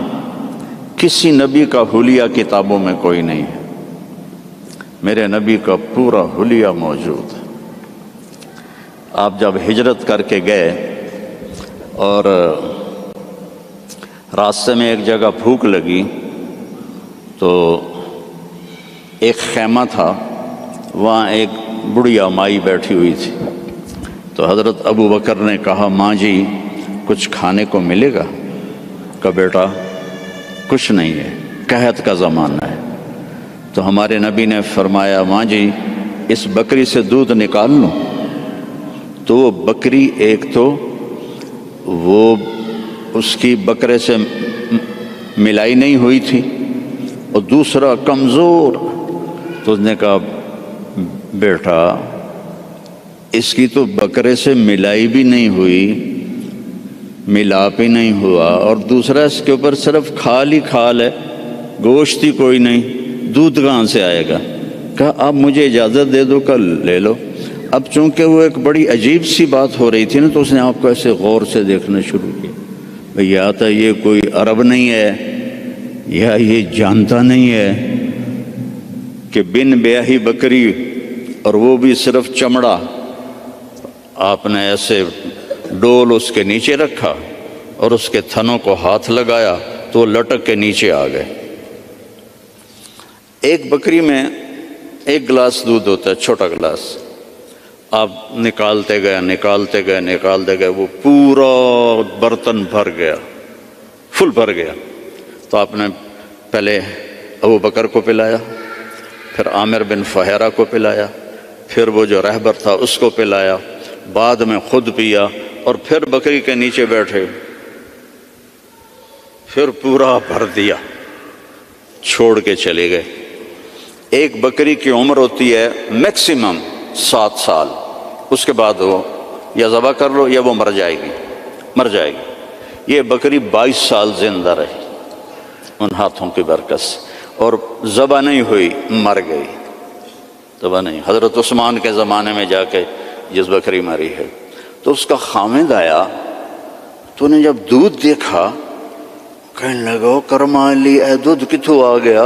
کسی نبی کا حلیہ کتابوں میں کوئی نہیں ہے، میرے نبی کا پورا حلیہ موجود ہے۔ آپ جب ہجرت کر کے گئے اور راستے میں ایک جگہ بھوک لگی تو ایک خیمہ تھا، وہاں ایک بڑھیا مائی بیٹھی ہوئی تھی۔ تو حضرت ابو بکر نے کہا ماں جی کچھ کھانے کو ملے گا؟ کہا بیٹا کچھ نہیں ہے، قحط کا زمانہ ہے۔ تو ہمارے نبی نے فرمایا ماں جی اس بکری سے دودھ نکال لوں؟ تو وہ بکری ایک تو وہ اس کی بکرے سے ملائی نہیں ہوئی تھی، اور دوسرا کمزور۔ تو اس نے کہا بیٹا اس کی تو بکرے سے ملائی بھی نہیں ہوئی، ملاپ ہی نہیں ہوا، اور دوسرا اس کے اوپر صرف کھال ہی کھال ہے، گوشت ہی کوئی نہیں، دودھ کہاں سے آئے گا؟ کہا اب مجھے اجازت دے دو، کل لے لو۔ اب چونکہ وہ ایک بڑی عجیب سی بات ہو رہی تھی نا، تو اس نے آپ کو ایسے غور سے دیکھنا شروع کیا، بھئی یا تو یہ کوئی عرب نہیں ہے، یا یہ جانتا نہیں ہے کہ بن بیاہی بکری، اور وہ بھی صرف چمڑا، آپ نے ایسے ڈول اس کے نیچے رکھا اور اس کے تھنوں کو ہاتھ لگایا تو وہ لٹک کے نیچے آ گئے۔ ایک بکری میں ایک گلاس دودھ ہوتا ہے، چھوٹا گلاس، آپ نکالتے گئے، وہ پورا برتن بھر گیا، فل بھر گیا۔ تو آپ نے پہلے ابو بکر کو پلایا، پھر عامر بن فہیرہ کو پلایا، پھر وہ جو رہبر تھا اس کو پلایا، بعد میں خود پیا، اور پھر بکری کے نیچے بیٹھے، پھر پورا بھر دیا، چھوڑ کے چلے گئے۔ ایک بکری کی عمر ہوتی ہے میکسیمم 7 سال، اس کے بعد وہ یا ذبح کر لو یا وہ مر جائے گی۔ یہ بکری 22 سال زندہ رہی ان ہاتھوں کی برکت سے، اور ذبح نہیں ہوئی، مر گئی، ذبح نہیں۔ حضرت عثمان کے زمانے میں جا کے جس بکری مری ہے، تو اس کا خامد آیا، تو نے جب دودھ دیکھا کہنے لگا کرمالی اے دودھ کتوں آ گیا،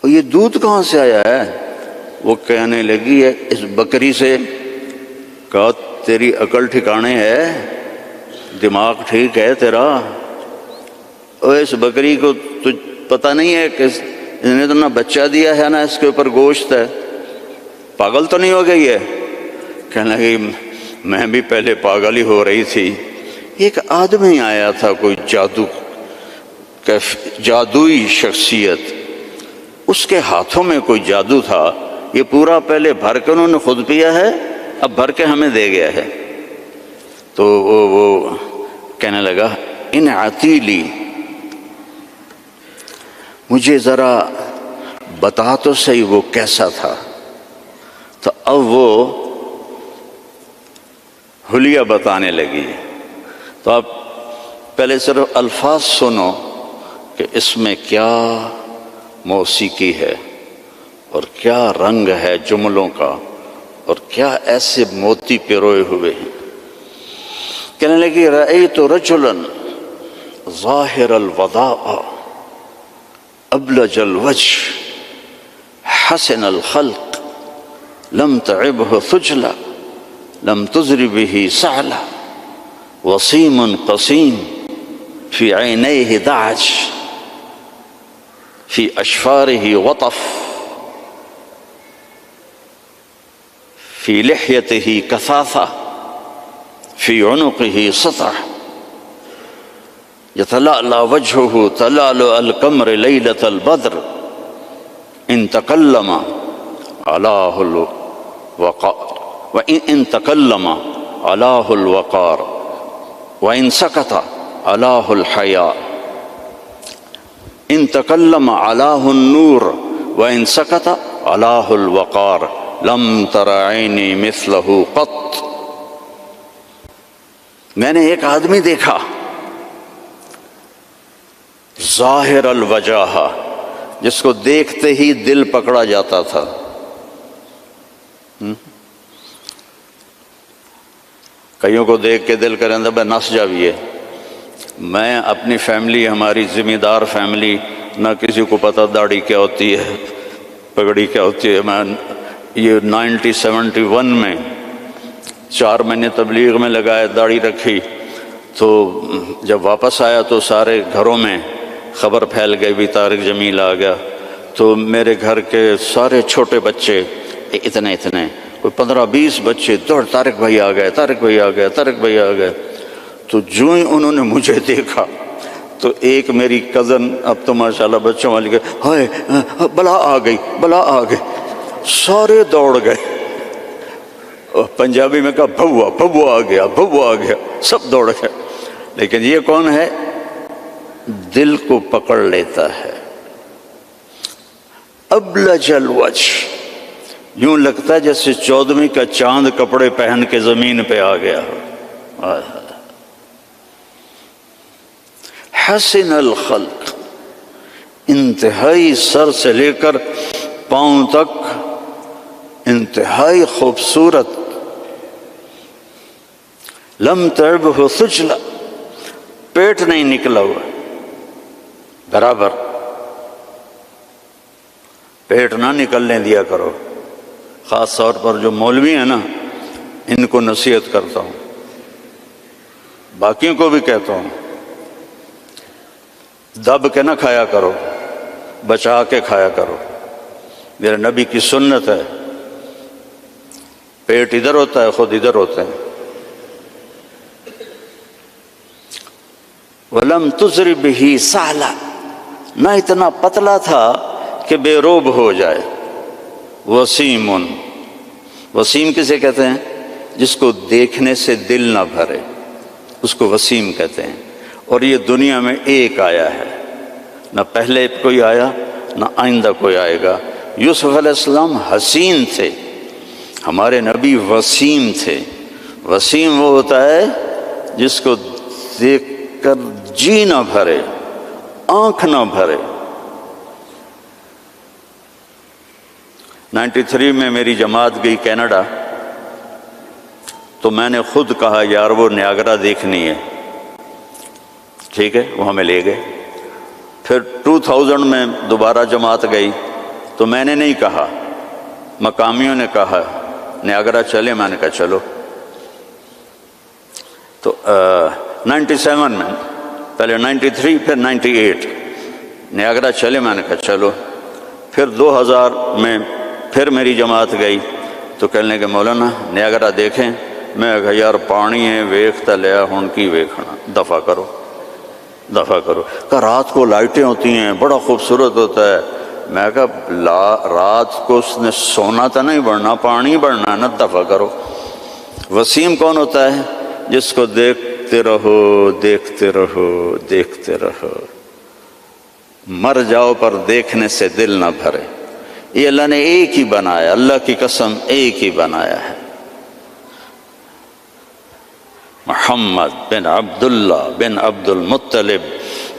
اور یہ دودھ کہاں سے آیا ہے؟ وہ کہنے لگی ہے اس بکری سے۔ کہا تیری عقل ٹھکانے ہے، دماغ ٹھیک ہے تیرا؟ اور اس بکری کو تجھ پتہ نہیں ہے کہ اس نے تو نہ بچہ دیا ہے نہ اس کے اوپر گوشت ہے، پاگل تو نہیں ہو گئی ہے؟ کہنے لگی میں بھی پہلے پاگل ہی ہو رہی تھی۔ ایک آدمی آیا تھا، کوئی جادوئی شخصیت، اس کے ہاتھوں میں کوئی جادو تھا، یہ پورا پہلے بھر کے انہوں نے خود پیا ہے، اب بھر کے ہمیں دے گیا ہے۔ تو وہ کہنے لگا ان عتیلی، مجھے ذرا بتا تو صحیح وہ کیسا تھا۔ تو اب وہ حلیہ بتانے لگی۔ تو آپ پہلے صرف الفاظ سنو کہ اس میں کیا موسیقی ہے اور کیا رنگ ہے جملوں کا، اور کیا ایسے موتی پیروئے ہوئے ہیں۔ کہنے لگی رأیت رجلا ظاہر الوداع ابلج الوجه حسن الخلق لم تعبه ثجلا لم تزر به سعلا وسيم قصيم في عينيه دعج في أشفاره وطف فی لحیتہ کثاثہ فی عنقہ سطع یتلألأ وجہہ تلألؤ القمر لیلۃ البدر ان تکلم علاہ الوقار وإن تکلم علاہ الوقار وإن سکت علاہ الحیاء ان تکلم علاہ النور وإن سکت علاہ الوقار لم تر عینی مثلہ قط. میں نے ایک آدمی دیکھا ظاہر الوجاہ، جس کو دیکھتے ہی دل پکڑا جاتا تھا. کئیوں کو دیکھ کے دل کریں بھائی نس جاویے. میں اپنی فیملی، ہماری ذمہ دار فیملی، نہ کسی کو پتہ داڑھی کیا ہوتی ہے، پگڑی کیا ہوتی ہے. میں یہ 1971 میں 4 مہینے تبلیغ میں لگائے، داڑھی رکھی. تو جب واپس آیا تو سارے گھروں میں خبر پھیل گئی بھی طارق جمیل آ گیا. تو میرے گھر کے سارے چھوٹے بچے اتنے کوئی 15-20 بچے دوڑ، طارق بھائی آ گئے، طارق بھائی آ گئے، طارق بھائی آ گئے. تو جو ہی انہوں نے مجھے دیکھا تو ایک میری کزن، اب تو ماشاءاللہ بچوں والی، ہائے بلا آ گئی، بلا آ گئی. سارے دوڑ گئے. پنجابی میں کہا بھوا بھوا آ گیا، بھوا آ گیا، سب دوڑ گئے. لیکن یہ کون ہے؟ دل کو پکڑ لیتا ہے. ابلج الوجہ، یوں لگتا ہے جیسے 14ویں کا چاند کپڑے پہن کے زمین پہ آ گیا. حسن الخلق، انتہائی سر سے لے کر پاؤں تک انتہائی خوبصورت. لم تعبہ سجلہ، پیٹ نہیں نکلا ہوا، برابر. پیٹ نہ نکلنے دیا کرو. خاص طور پر جو مولوی ہیں نا، ان کو نصیحت کرتا ہوں، باقیوں کو بھی کہتا ہوں، دب کے نہ کھایا کرو، بچا کے کھایا کرو. میرے نبی کی سنت ہے، پیٹ ادھر ہوتا ہے، خود ادھر ہوتے ہیں. وَلَمْ تُزْرِ بِهِ سَعْلًا، نہ اتنا پتلا تھا کہ بے روب ہو جائے. وسیم، وسیم کسے کہتے ہیں؟ جس کو دیکھنے سے دل نہ بھرے، اس کو وسیم کہتے ہیں. اور یہ دنیا میں ایک آیا ہے، نہ پہلے کوئی آیا نہ آئندہ کوئی آئے گا. یوسف علیہ السلام حسین تھے، ہمارے نبی وسیم تھے. وسیم وہ ہوتا ہے جس کو دیکھ کر جی نہ بھرے، آنکھ نہ بھرے. 93 میں میری جماعت گئی کینیڈا، تو میں نے خود کہا یار وہ نیاگرا دیکھنی ہے. ٹھیک ہے، وہ ہمیں لے گئے. پھر 2000 میں دوبارہ جماعت گئی تو میں نے نہیں کہا، مقامیوں نے کہا نیاگرا چلے. میں نے کہا چلو. تو 97 میں، پہلے 93 پھر 98، نیاگرا چلے. میں نے کہا چلو. پھر 2000 میں پھر میری جماعت گئی تو کہنے کہ مولانا نیاگرا دیکھیں. میں کہا یار پانی ہے ویکھتا لیا ہن کی ویکھنا، دفع کرو دفع کرو. کہا رات کو لائٹیں ہوتی ہیں، بڑا خوبصورت ہوتا ہے. میں کہا رات کو اس نے سونا تو نہیں بڑھنا، پانی بڑھنا ہے نا، دفع کرو. وسیم کون ہوتا ہے؟ جس کو دیکھتے رہو دیکھتے رہو دیکھتے رہو، مر جاؤ پر دیکھنے سے دل نہ بھرے. یہ اللہ نے ایک ہی بنایا، اللہ کی قسم ایک ہی بنایا ہے. محمد بن عبداللہ بن عبد المطلب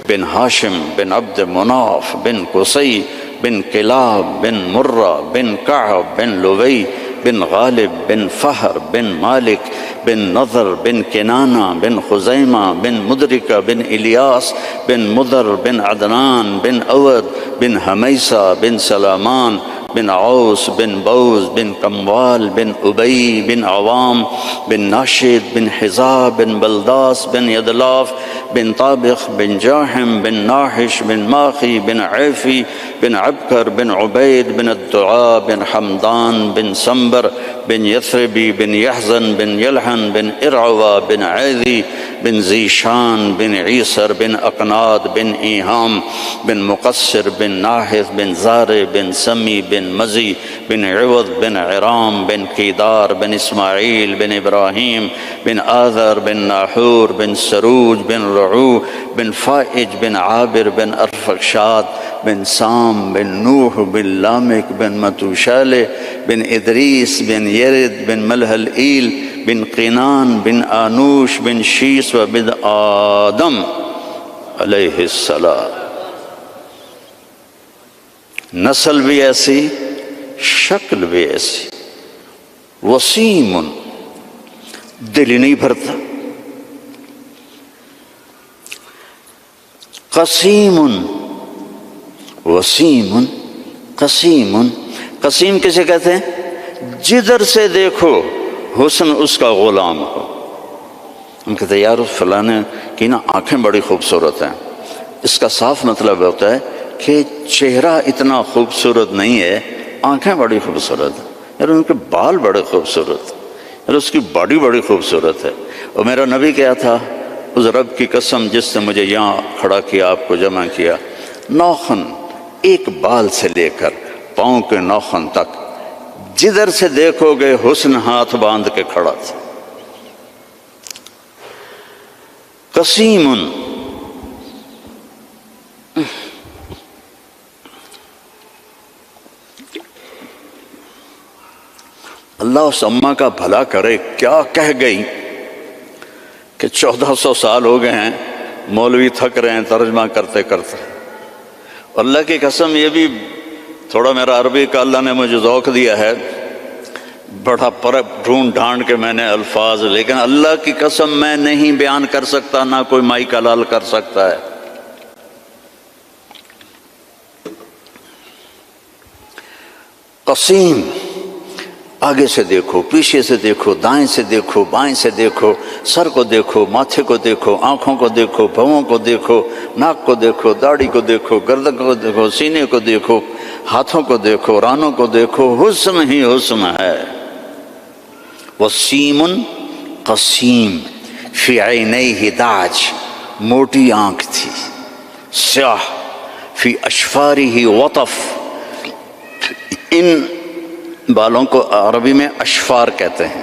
بن ہاشم بن عبد مناف بن قصی بن کلاب بن مرہ بن کعب بن لوی بن غالب بن فہر بن مالک بن نضر بن کنانہ بن خزیمہ بن مدرکہ بن الیاس بن مدر بن عدنان بن اود بن حمیسہ بن سلامان بن عوس بن بوز بن کموال بن ابی بن عوام بن ناشد بن حذاء بن بلداس بن یدلاف بن طابخ بن جاحم بن ناحش بن ماخی بن عیفی بن عبکر بن عبید بن الدعاء بن حمدان بن سنبر بن یثربی بن یحزن بن یلحن بن ارعوا بن عیذی بن زیشان بن عیسر بن اقناد بن ایہام بن مقصر بن ناحث بن زار بن سمی بن مزی بن عوض بن عرام بن قیدار بن اسماعیل بن ابراہیم بن آذر بن ناحور بن سروج بن رعو بن فائج بن عابر بن ارفخشاد بن سام بن نوح بن لامک بن متوشالہ بن ادریس بن یرد بن ملہل ایل بن قینان بن آنوش بن شیس و بن آدم علیہ السلام۔ نسل بھی ایسی، شکل بھی ایسی، وسیم، دل ہی نہیں بھرتا، قسیم، وسیم قسیم۔ قسیم کسے کہتے ہیں؟ جدھر سے دیکھو حسن اس کا غلام ہو۔ ہم کہتے ہیں یار فلانے کی نا آنکھیں بڑی خوبصورت ہیں، اس کا صاف مطلب ہوتا ہے کہ چہرہ اتنا خوبصورت نہیں ہے، آنکھیں بڑی خوبصورت ہیں، یار ان کے بال بڑے خوبصورت ہیں، یار اس کی باڈی بڑی خوبصورت ہے۔ اور میرا نبی کیا تھا، اس رب کی قسم جس نے مجھے یہاں کھڑا کیا، آپ کو جمع کیا، ناخن ایک بال سے لے کر پاؤں کے ناخن تک جدھر سے دیکھو گے حسن ہاتھ باندھ کے کھڑا تھا۔ قسیم، اللہ اس اماں کا بھلا کرے، کیا کہہ گئی کہ 1400 سال ہو گئے ہیں، مولوی تھک رہے ہیں ترجمہ کرتے کرتے۔ اللہ کی قسم یہ بھی تھوڑا میرا عربی کا اللہ نے مجھے ذوق دیا ہے، بڑا پرب ڈھونڈ ڈھانڈ کے میں نے الفاظ، لیکن اللہ کی قسم میں نہیں بیان کر سکتا، نہ کوئی مائک حلال کر سکتا ہے۔ قسیم، آگے سے دیکھو، پیچھے سے دیکھو، دائیں سے دیکھو، بائیں سے دیکھو، سر کو دیکھو، ماتھے کو دیکھو، آنکھوں کو دیکھو، بھووں کو دیکھو، ناک کو دیکھو، داڑھی کو دیکھو، گردن کو دیکھو، سینے کو دیکھو، ہاتھوں کو دیکھو، رانوں کو دیکھو، حسن ہی حسن ہے۔ وسیم قسیم، فی عینیہ داج، موٹی آنکھ تھی، سیاہ، فی اشفارہ وطف، ان بالوں کو عربی میں اشفار کہتے ہیں۔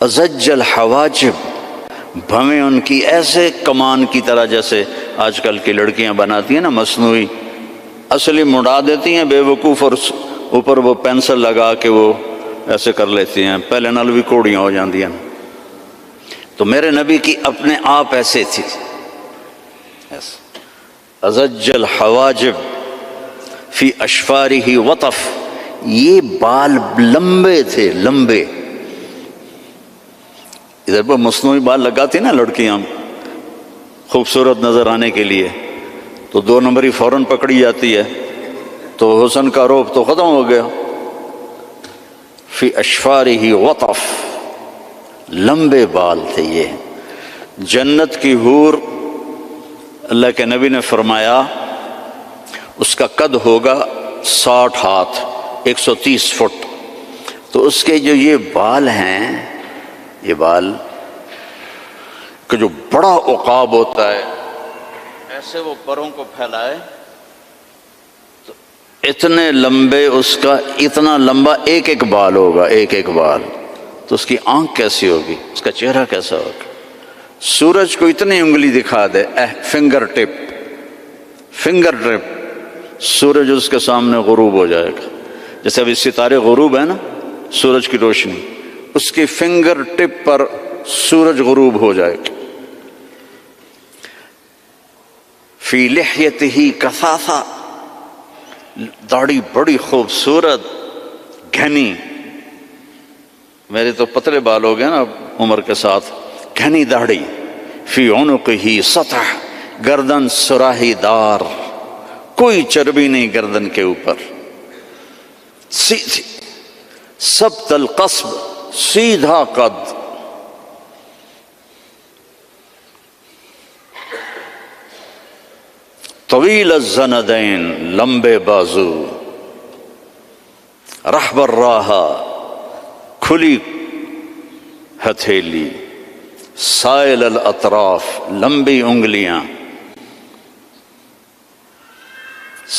ازج الحواجب، بھویں ان کی ایسے کمان کی طرح جیسے آج کل کی لڑکیاں بناتی ہیں نا مصنوعی، اصلی مڑا دیتی ہیں بے وقوف، اور اوپر وہ پینسل لگا کے وہ ایسے کر لیتی ہیں، پہلے نال بھی کوڑیاں ہو جاندی ہیں۔ تو میرے نبی کی اپنے آپ ایسے تھی، ازج الحواجب فی اشفارہ وطف، یہ بال لمبے تھے، لمبے۔ ادھر پر مصنوعی بال لگاتی نا لڑکیاں خوبصورت نظر آنے کے لیے، تو 2 نمبری فوراً پکڑی جاتی ہے، تو حسن کا روپ تو ختم ہو گیا۔ فی اشفارہ وطف، لمبے بال تھے یہ۔ جنت کی حور، اللہ کے نبی نے فرمایا اس کا قد ہوگا 60 ہاتھ، 130 فٹ۔ تو اس کے جو یہ بال ہیں، یہ بال کا جو بڑا عقاب ہوتا ہے، ایسے وہ پروں کو پھیلائے تو اتنے لمبے، اس کا اتنا لمبا ایک ایک بال ہوگا، ایک ایک بال۔ تو اس کی آنکھ کیسی ہوگی، اس کا چہرہ کیسا ہوگا؟ سورج کو اتنی انگلی دکھا دے، فنگر ٹپ، فنگر ٹپ، سورج اس کے سامنے غروب ہو جائے گا۔ جیسے ابھی ستارے غروب ہے نا، سورج کی روشنی، اس کی فنگر ٹپ پر سورج غروب ہو جائے گا۔ فی لحیتہ کثافہ، داڑھی بڑی خوبصورت گھنی، میرے تو پتلے بال ہو گئے نا عمر کے ساتھ، گھنی داڑھی۔ فی عنقہ سطح، گردن سراہی دار، کوئی چربی نہیں گردن کے اوپر۔ سیدھی، سبت القصب، سیدھا قد، طویل الزندین، لمبے بازو، رحب الراحہ، کھلی ہتھیلی، سائل الاطراف، لمبی انگلیاں،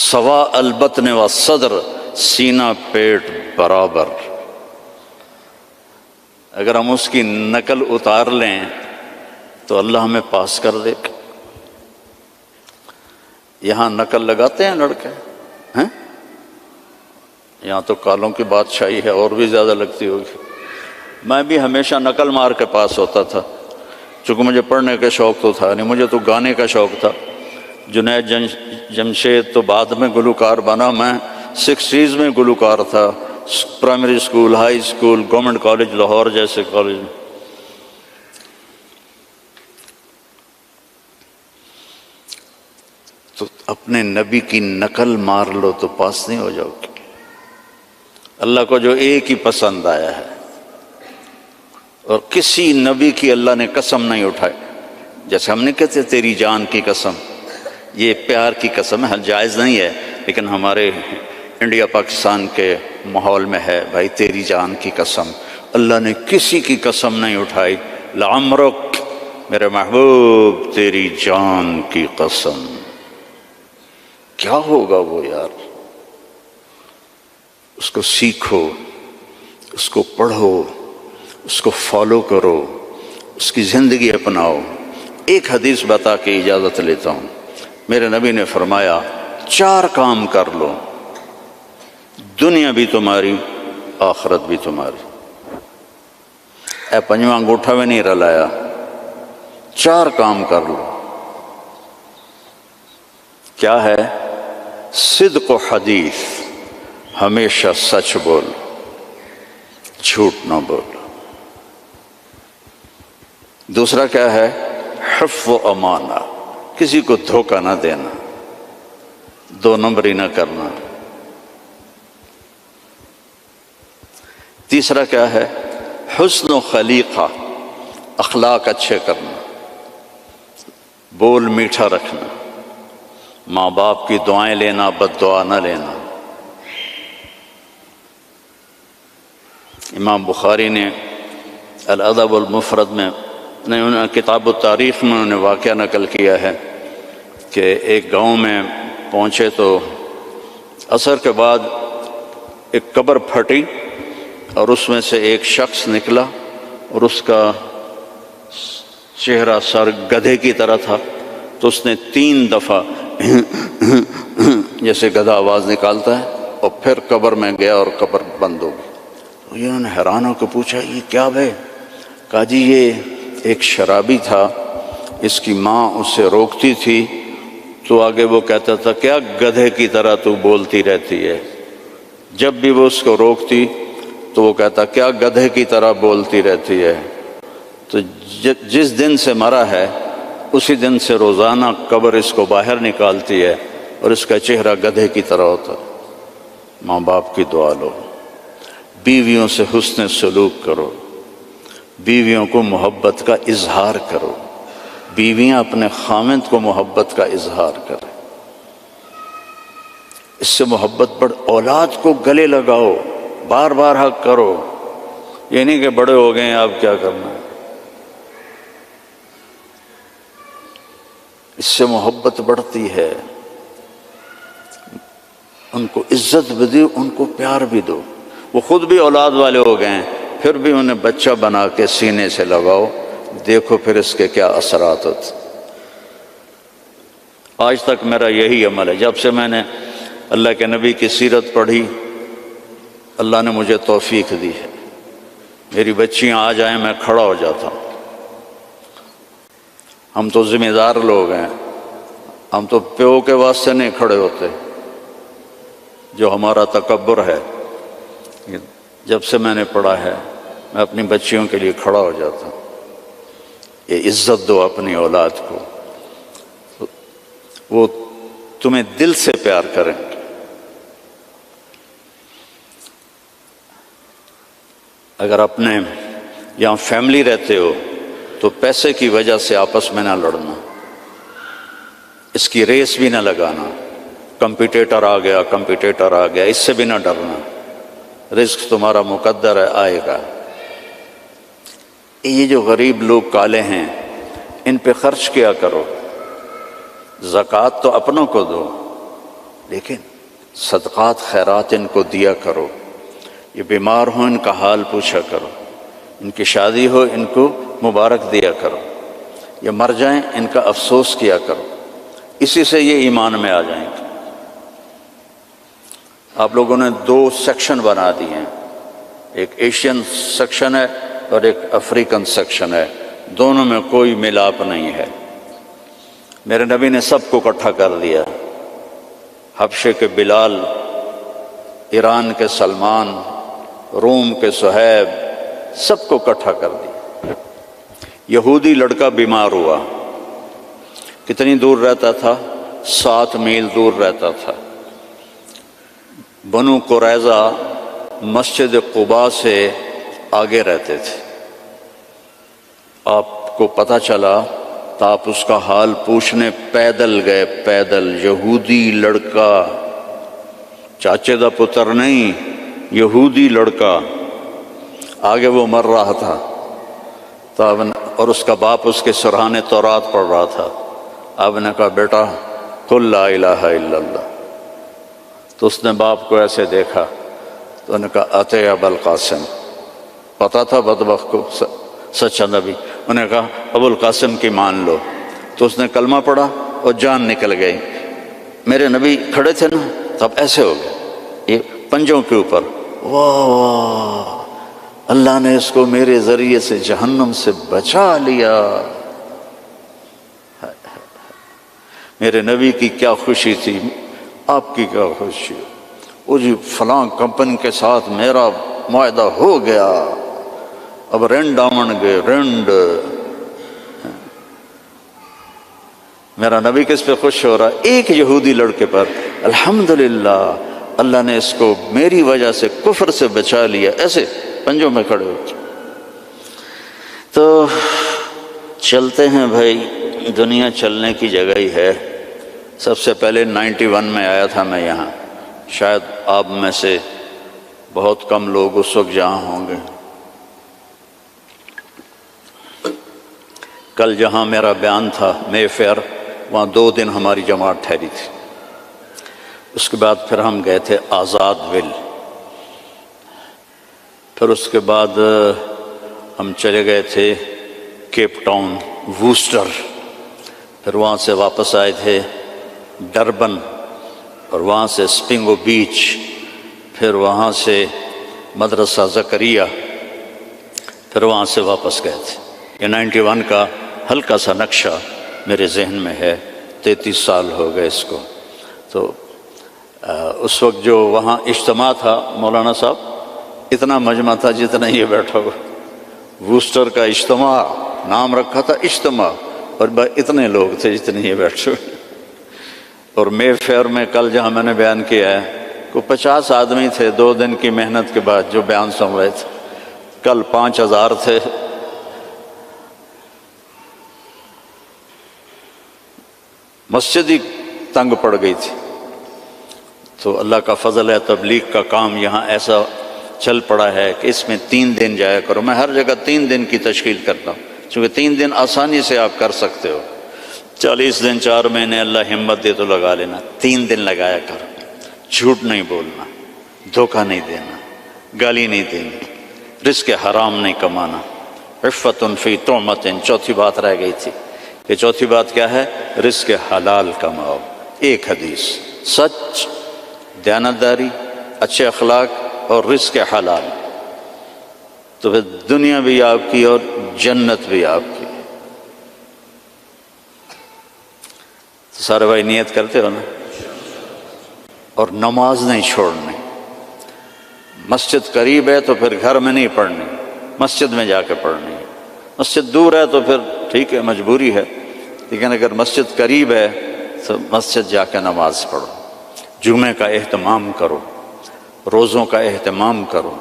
سوا البطن والصدر، سینہ پیٹ برابر۔ اگر ہم اس کی نقل اتار لیں تو اللہ ہمیں پاس کر دے۔ یہاں نقل لگاتے ہیں لڑکے ہیں، یہاں تو کالوں کی بادشاہی ہے، اور بھی زیادہ لگتی ہوگی۔ میں بھی ہمیشہ نقل مار کے پاس ہوتا تھا، چونکہ مجھے پڑھنے کا شوق تو تھا نہیں، مجھے تو گانے کا شوق تھا۔ جنید جمشید تو بعد میں گلوکار بنا، میں 60s میں گلوکار تھا، primary school, high school, government college Lahore جیسے کالج میں۔ تو اپنے نبی کی نقل مار لو تو پاس نہیں ہو جاؤ گے۔ اللہ کو جو ایک ہی پسند آیا ہے، اور کسی نبی کی اللہ نے قسم نہیں اٹھائی، جیسے ہم نے کہتے تیری جان کی قسم، یہ پیار کی قسم ہے، جائز نہیں ہے، لیکن ہمارے انڈیا پاکستان کے ماحول میں ہے، بھائی تیری جان کی قسم۔ اللہ نے کسی کی قسم نہیں اٹھائی، لعمرک، میرے محبوب تیری جان کی قسم۔ کیا ہوگا وہ یار؟ اس کو سیکھو، اس کو پڑھو، اس کو فالو کرو، اس کی زندگی اپناؤ۔ ایک حدیث بتا کے اجازت لیتا ہوں۔ میرے نبی نے فرمایا 4 کام کر لو، دنیا بھی تمہاری، آخرت بھی تمہاری۔ اے 5واں انگوٹھا میں نہیں رلایا، 4 کام کر لو۔ کیا ہے؟ صدق و حدیث، ہمیشہ سچ بول، جھوٹ نہ بول۔ دوسرا کیا ہے؟ حفظ و امانہ، کسی کو دھوکہ نہ دینا، 2 نمبری نہ کرنا۔ تیسرا کیا ہے؟ حسن و خلیقہ، اخلاق اچھے کرنا، بول میٹھا رکھنا، ماں باپ کی دعائیں لینا، بد دعا نہ لینا۔ امام بخاری نے الادب المفرد میں کتاب التاریخ میں انہوں نے واقعہ نقل کیا ہے کہ ایک گاؤں میں پہنچے تو عصر کے بعد ایک قبر پھٹی اور اس میں سے ایک شخص نکلا اور اس کا چہرہ سر گدھے کی طرح تھا، تو اس نے 3 دفعہ جیسے گدھا آواز نکالتا ہے اور پھر قبر میں گیا اور قبر بند ہو گئی۔ تو انہوں نے حیران ہو کے پوچھا یہ کیا بھائی؟ کہا جی یہ ایک شرابی تھا، اس کی ماں اسے روکتی تھی تو آگے وہ کہتا تھا کیا گدھے کی طرح تو بولتی رہتی ہے، جب بھی وہ اس کو روکتی تو وہ کہتا کیا گدھے کی طرح بولتی رہتی ہے۔ تو جس دن سے مرا ہے اسی دن سے روزانہ قبر اس کو باہر نکالتی ہے اور اس کا چہرہ گدھے کی طرح ہوتا۔ ماں باپ کی دعا لو، بیویوں سے حسن سلوک کرو، بیویوں کو محبت کا اظہار کرو، بیویاں اپنے خاوند کو محبت کا اظہار کریں، اس سے محبت بڑھ، اولاد کو گلے لگاؤ، بار بار حق کرو، یہ نہیں کہ بڑے ہو گئے ہیں اب کیا کرنا ہے۔ اس سے محبت بڑھتی ہے، ان کو عزت بھی دو، ان کو پیار بھی دو۔ وہ خود بھی اولاد والے ہو گئے ہیں پھر بھی انہیں بچہ بنا کے سینے سے لگاؤ، دیکھو پھر اس کے کیا اثرات ہوتے۔ آج تک میرا یہی عمل ہے، جب سے میں نے اللہ کے نبی کی سیرت پڑھی اللہ نے مجھے توفیق دی ہے، میری بچیاں آ جائیں میں کھڑا ہو جاتا ہوں۔ ہم تو ذمہ دار لوگ ہیں، ہم تو پیو کے واسطے نہیں کھڑے ہوتے، جو ہمارا تکبر ہے۔ جب سے میں نے پڑھا ہے میں اپنی بچیوں کے لیے کھڑا ہو جاتا ہوں۔ یہ عزت دو اپنی اولاد کو، وہ تمہیں دل سے پیار کریں گے۔ اگر اپنے یہاں فیملی رہتے ہو تو پیسے کی وجہ سے آپس میں نہ لڑنا، اس کی ریس بھی نہ لگانا، کمپیٹیٹر آ گیا اس سے بھی نہ ڈرنا، رزق تمہارا مقدر ہے، آئے گا۔ یہ جو غریب لوگ کالے ہیں ان پہ خرچ کیا کرو، زکوٰۃ تو اپنوں کو دو لیکن صدقات خیرات ان کو دیا کرو، یہ بیمار ہوں ان کا حال پوچھا کرو، ان کی شادی ہو ان کو مبارک دیا کرو، یہ مر جائیں ان کا افسوس کیا کرو، اسی سے یہ ایمان میں آ جائیں گے۔ آپ لوگوں نے 2 سیکشن بنا دیے ہیں، ایک ایشین سیکشن ہے اور ایک افریقن سیکشن ہے، دونوں میں کوئی ملاپ نہیں ہے۔ میرے نبی نے سب کو اکٹھا کر دیا، حبشے کے بلال، ایران کے سلمان، روم کے صہیب، سب کو اکٹھا کر دیا۔ یہودی لڑکا بیمار ہوا، کتنی دور رہتا تھا؟ 7 میل دور رہتا تھا۔ بنو قریظہ مسجد قباء سے آگے رہتے تھے، آپ کو پتہ چلا تو آپ اس کا حال پوچھنے پیدل گئے، پیدل، یہودی لڑکا، چاچے دا پتر نہیں، یہودی لڑکا، آگے وہ مر رہا تھا اور اس کا باپ اس کے سرحانے تورات پڑھ رہا تھا۔ آپ نے کہا بیٹا قل لا الہ الا اللہ، تو اس نے باپ کو ایسے دیکھا تو انہوں نے کہا اتے ابا القاسم، پتا تھا بدبخت کو سچا نبی، انہوں نے کہا ابو القاسم کی مان لو، تو اس نے کلمہ پڑھا اور جان نکل گئی۔ میرے نبی کھڑے تھے نا تب ایسے ہو گئے، یہ پنجوں کے اوپر، واہ اللہ نے اس کو میرے ذریعے سے جہنم سے بچا لیا۔ میرے نبی کی کیا خوشی تھی، آپ کی کیا خوشی، وہ جی فلاں کمپنی کے ساتھ میرا معاہدہ ہو گیا، اب رینڈ آمن گے رینڈ۔ میرا نبی کس پہ خوش ہو رہا؟ ایک یہودی لڑکے پر، الحمدللہ اللہ نے اس کو میری وجہ سے کفر سے بچا لیا، ایسے پنجوں میں کھڑے ہو۔ تو چلتے ہیں بھائی، دنیا چلنے کی جگہ ہی ہے۔ سب سے پہلے 91 میں آیا تھا میں یہاں، شاید آپ میں سے بہت کم لوگ اس وقت جہاں ہوں گے۔ کل جہاں میرا بیان تھا مے فیئر، وہاں 2 دن ہماری جماعت ٹھہری تھی۔ اس کے بعد پھر ہم گئے تھے آزاد ویل، پھر اس کے بعد ہم چلے گئے تھے کیپ ٹاؤن، ووسٹر، پھر وہاں سے واپس آئے تھے ڈربن، اور وہاں سے سپنگو بیچ، پھر وہاں سے مدرسہ زکریا، پھر وہاں سے واپس گئے تھے۔ یہ 91 کا ہلکا سا نقشہ میرے ذہن میں ہے، 33 سال ہو گئے اس کو۔ تو اس وقت جو وہاں اجتماع تھا مولانا صاحب، اتنا مجمع تھا جتنا یہ بیٹھا ہوا، ووسٹر کا اجتماع نام رکھا تھا اجتماع، اور اتنے لوگ تھے جتنے یہ بیٹھے ہوئے۔ اور مے فیئر میں کل جہاں میں نے بیان کیا ہے، کوئی 50 آدمی تھے 2 دن کی محنت کے بعد جو بیان سن رہے تھے، کل 5000 تھے۔ مسجد ہی تنگ پڑ گئی تھی، تو اللہ کا فضل ہے، تبلیغ کا کام یہاں ایسا چل پڑا ہے کہ اس میں 3 دن جایا کرو۔ میں ہر جگہ 3 دن کی تشکیل کرتا ہوں، چونکہ 3 دن آسانی سے آپ کر سکتے ہو۔ 40 دن 4 مہینے اللہ ہمت دے تو لگا لینا، 3 دن لگایا کرو۔ جھوٹ نہیں بولنا، دھوکہ نہیں دینا، گالی نہیں دینی، رزق حرام نہیں کمانا، عفت فی طعمت۔ چوتھی بات رہ گئی تھی کہ چوتھی بات کیا ہے؟ رزق حلال کماؤ۔ ایک حدیث، سچ، دیانتداری، اچھے اخلاق اور رزق حلال، تو پھر دنیا بھی آپ کی اور جنت بھی آپ کی۔ تو سارے بھائی نیت کرتے ہو نا؟ اور نماز نہیں چھوڑنی۔ مسجد قریب ہے تو پھر گھر میں نہیں پڑھنی، مسجد میں جا کے پڑھنی۔ مسجد دور ہے تو پھر ٹھیک ہے، مجبوری ہے، لیکن اگر مسجد قریب ہے تو مسجد جا کے نماز پڑھو، جمعے کا اہتمام کرو، روزوں کا اہتمام کرو،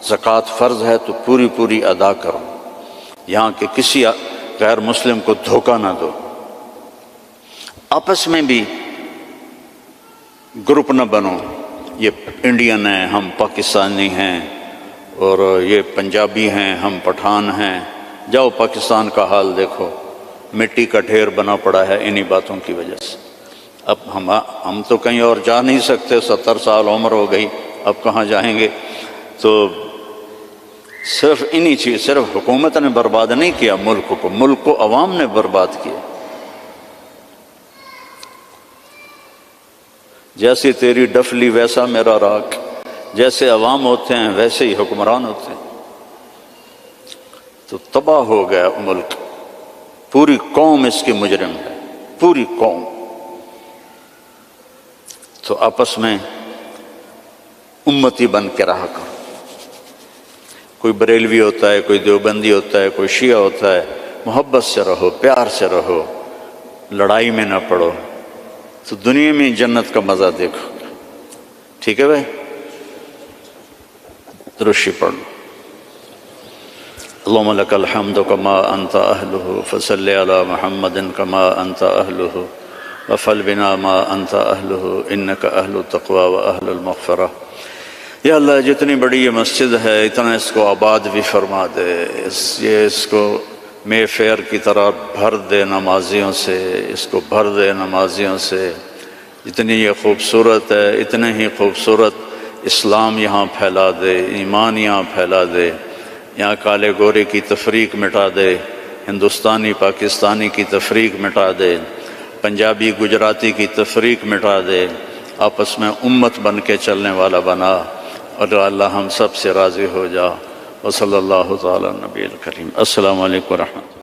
زکوٰۃ فرض ہے تو پوری پوری ادا کرو، یہاں کے کسی غیر مسلم کو دھوکہ نہ دو، آپس میں بھی گروپ نہ بنو، یہ انڈین ہیں ہم پاکستانی ہیں، اور یہ پنجابی ہیں ہم پٹھان ہیں۔ جاؤ پاکستان کا حال دیکھو، مٹی کا ڈھیر بنا پڑا ہے انہی باتوں کی وجہ سے۔ اب ہم تو کہیں اور جا نہیں سکتے، 70 سال عمر ہو گئی، اب کہاں جائیں گے؟ تو صرف انہی چیز، صرف حکومت نے برباد نہیں کیا ملک کو عوام نے برباد کیا۔ جیسی تیری ڈفلی ویسا میرا راگ، جیسے عوام ہوتے ہیں ویسے ہی حکمران ہوتے ہیں، تو تباہ ہو گیا ملک، پوری قوم اس کی مجرم ہے، پوری قوم۔ تو آپس میں امتی بن کے رہا کرو، کوئی بریلوی ہوتا ہے، کوئی دیوبندی ہوتا ہے، کوئی شیعہ ہوتا ہے، محبت سے رہو، پیار سے رہو، لڑائی میں نہ پڑو، تو دنیا میں جنت کا مزہ دیکھو۔ ٹھیک ہے بھائی؟ درشی پڑھ لو۔ اللہم لک الحمد کما انت اہلہ فصل علی محمد کما انت اہلہ وفل بنا ما انت اہلہ انک اہل التقوی و اہل المغفرہ۔ یا اللہ جتنی بڑی یہ مسجد ہے اتنا اس کو آباد بھی فرما دے، اس کو مے فیئر کی طرح بھر دے نمازیوں سے، اس کو بھر دے نمازیوں سے۔ جتنی یہ خوبصورت ہے اتنے ہی خوبصورت اسلام یہاں پھیلا دے، ایمان یہاں پھیلا دے، یہاں کالے گورے کی تفریق مٹا دے، ہندوستانی پاکستانی کی تفریق مٹا دے، پنجابی گجراتی کی تفریق مٹا دے، آپس میں امت بن کے چلنے والا بنا، اور اللہ ہم سب سے راضی ہو جا۔ وصلی اللہ تعالی نبی الکریم۔ السلام علیکم ورحمۃ اللہ۔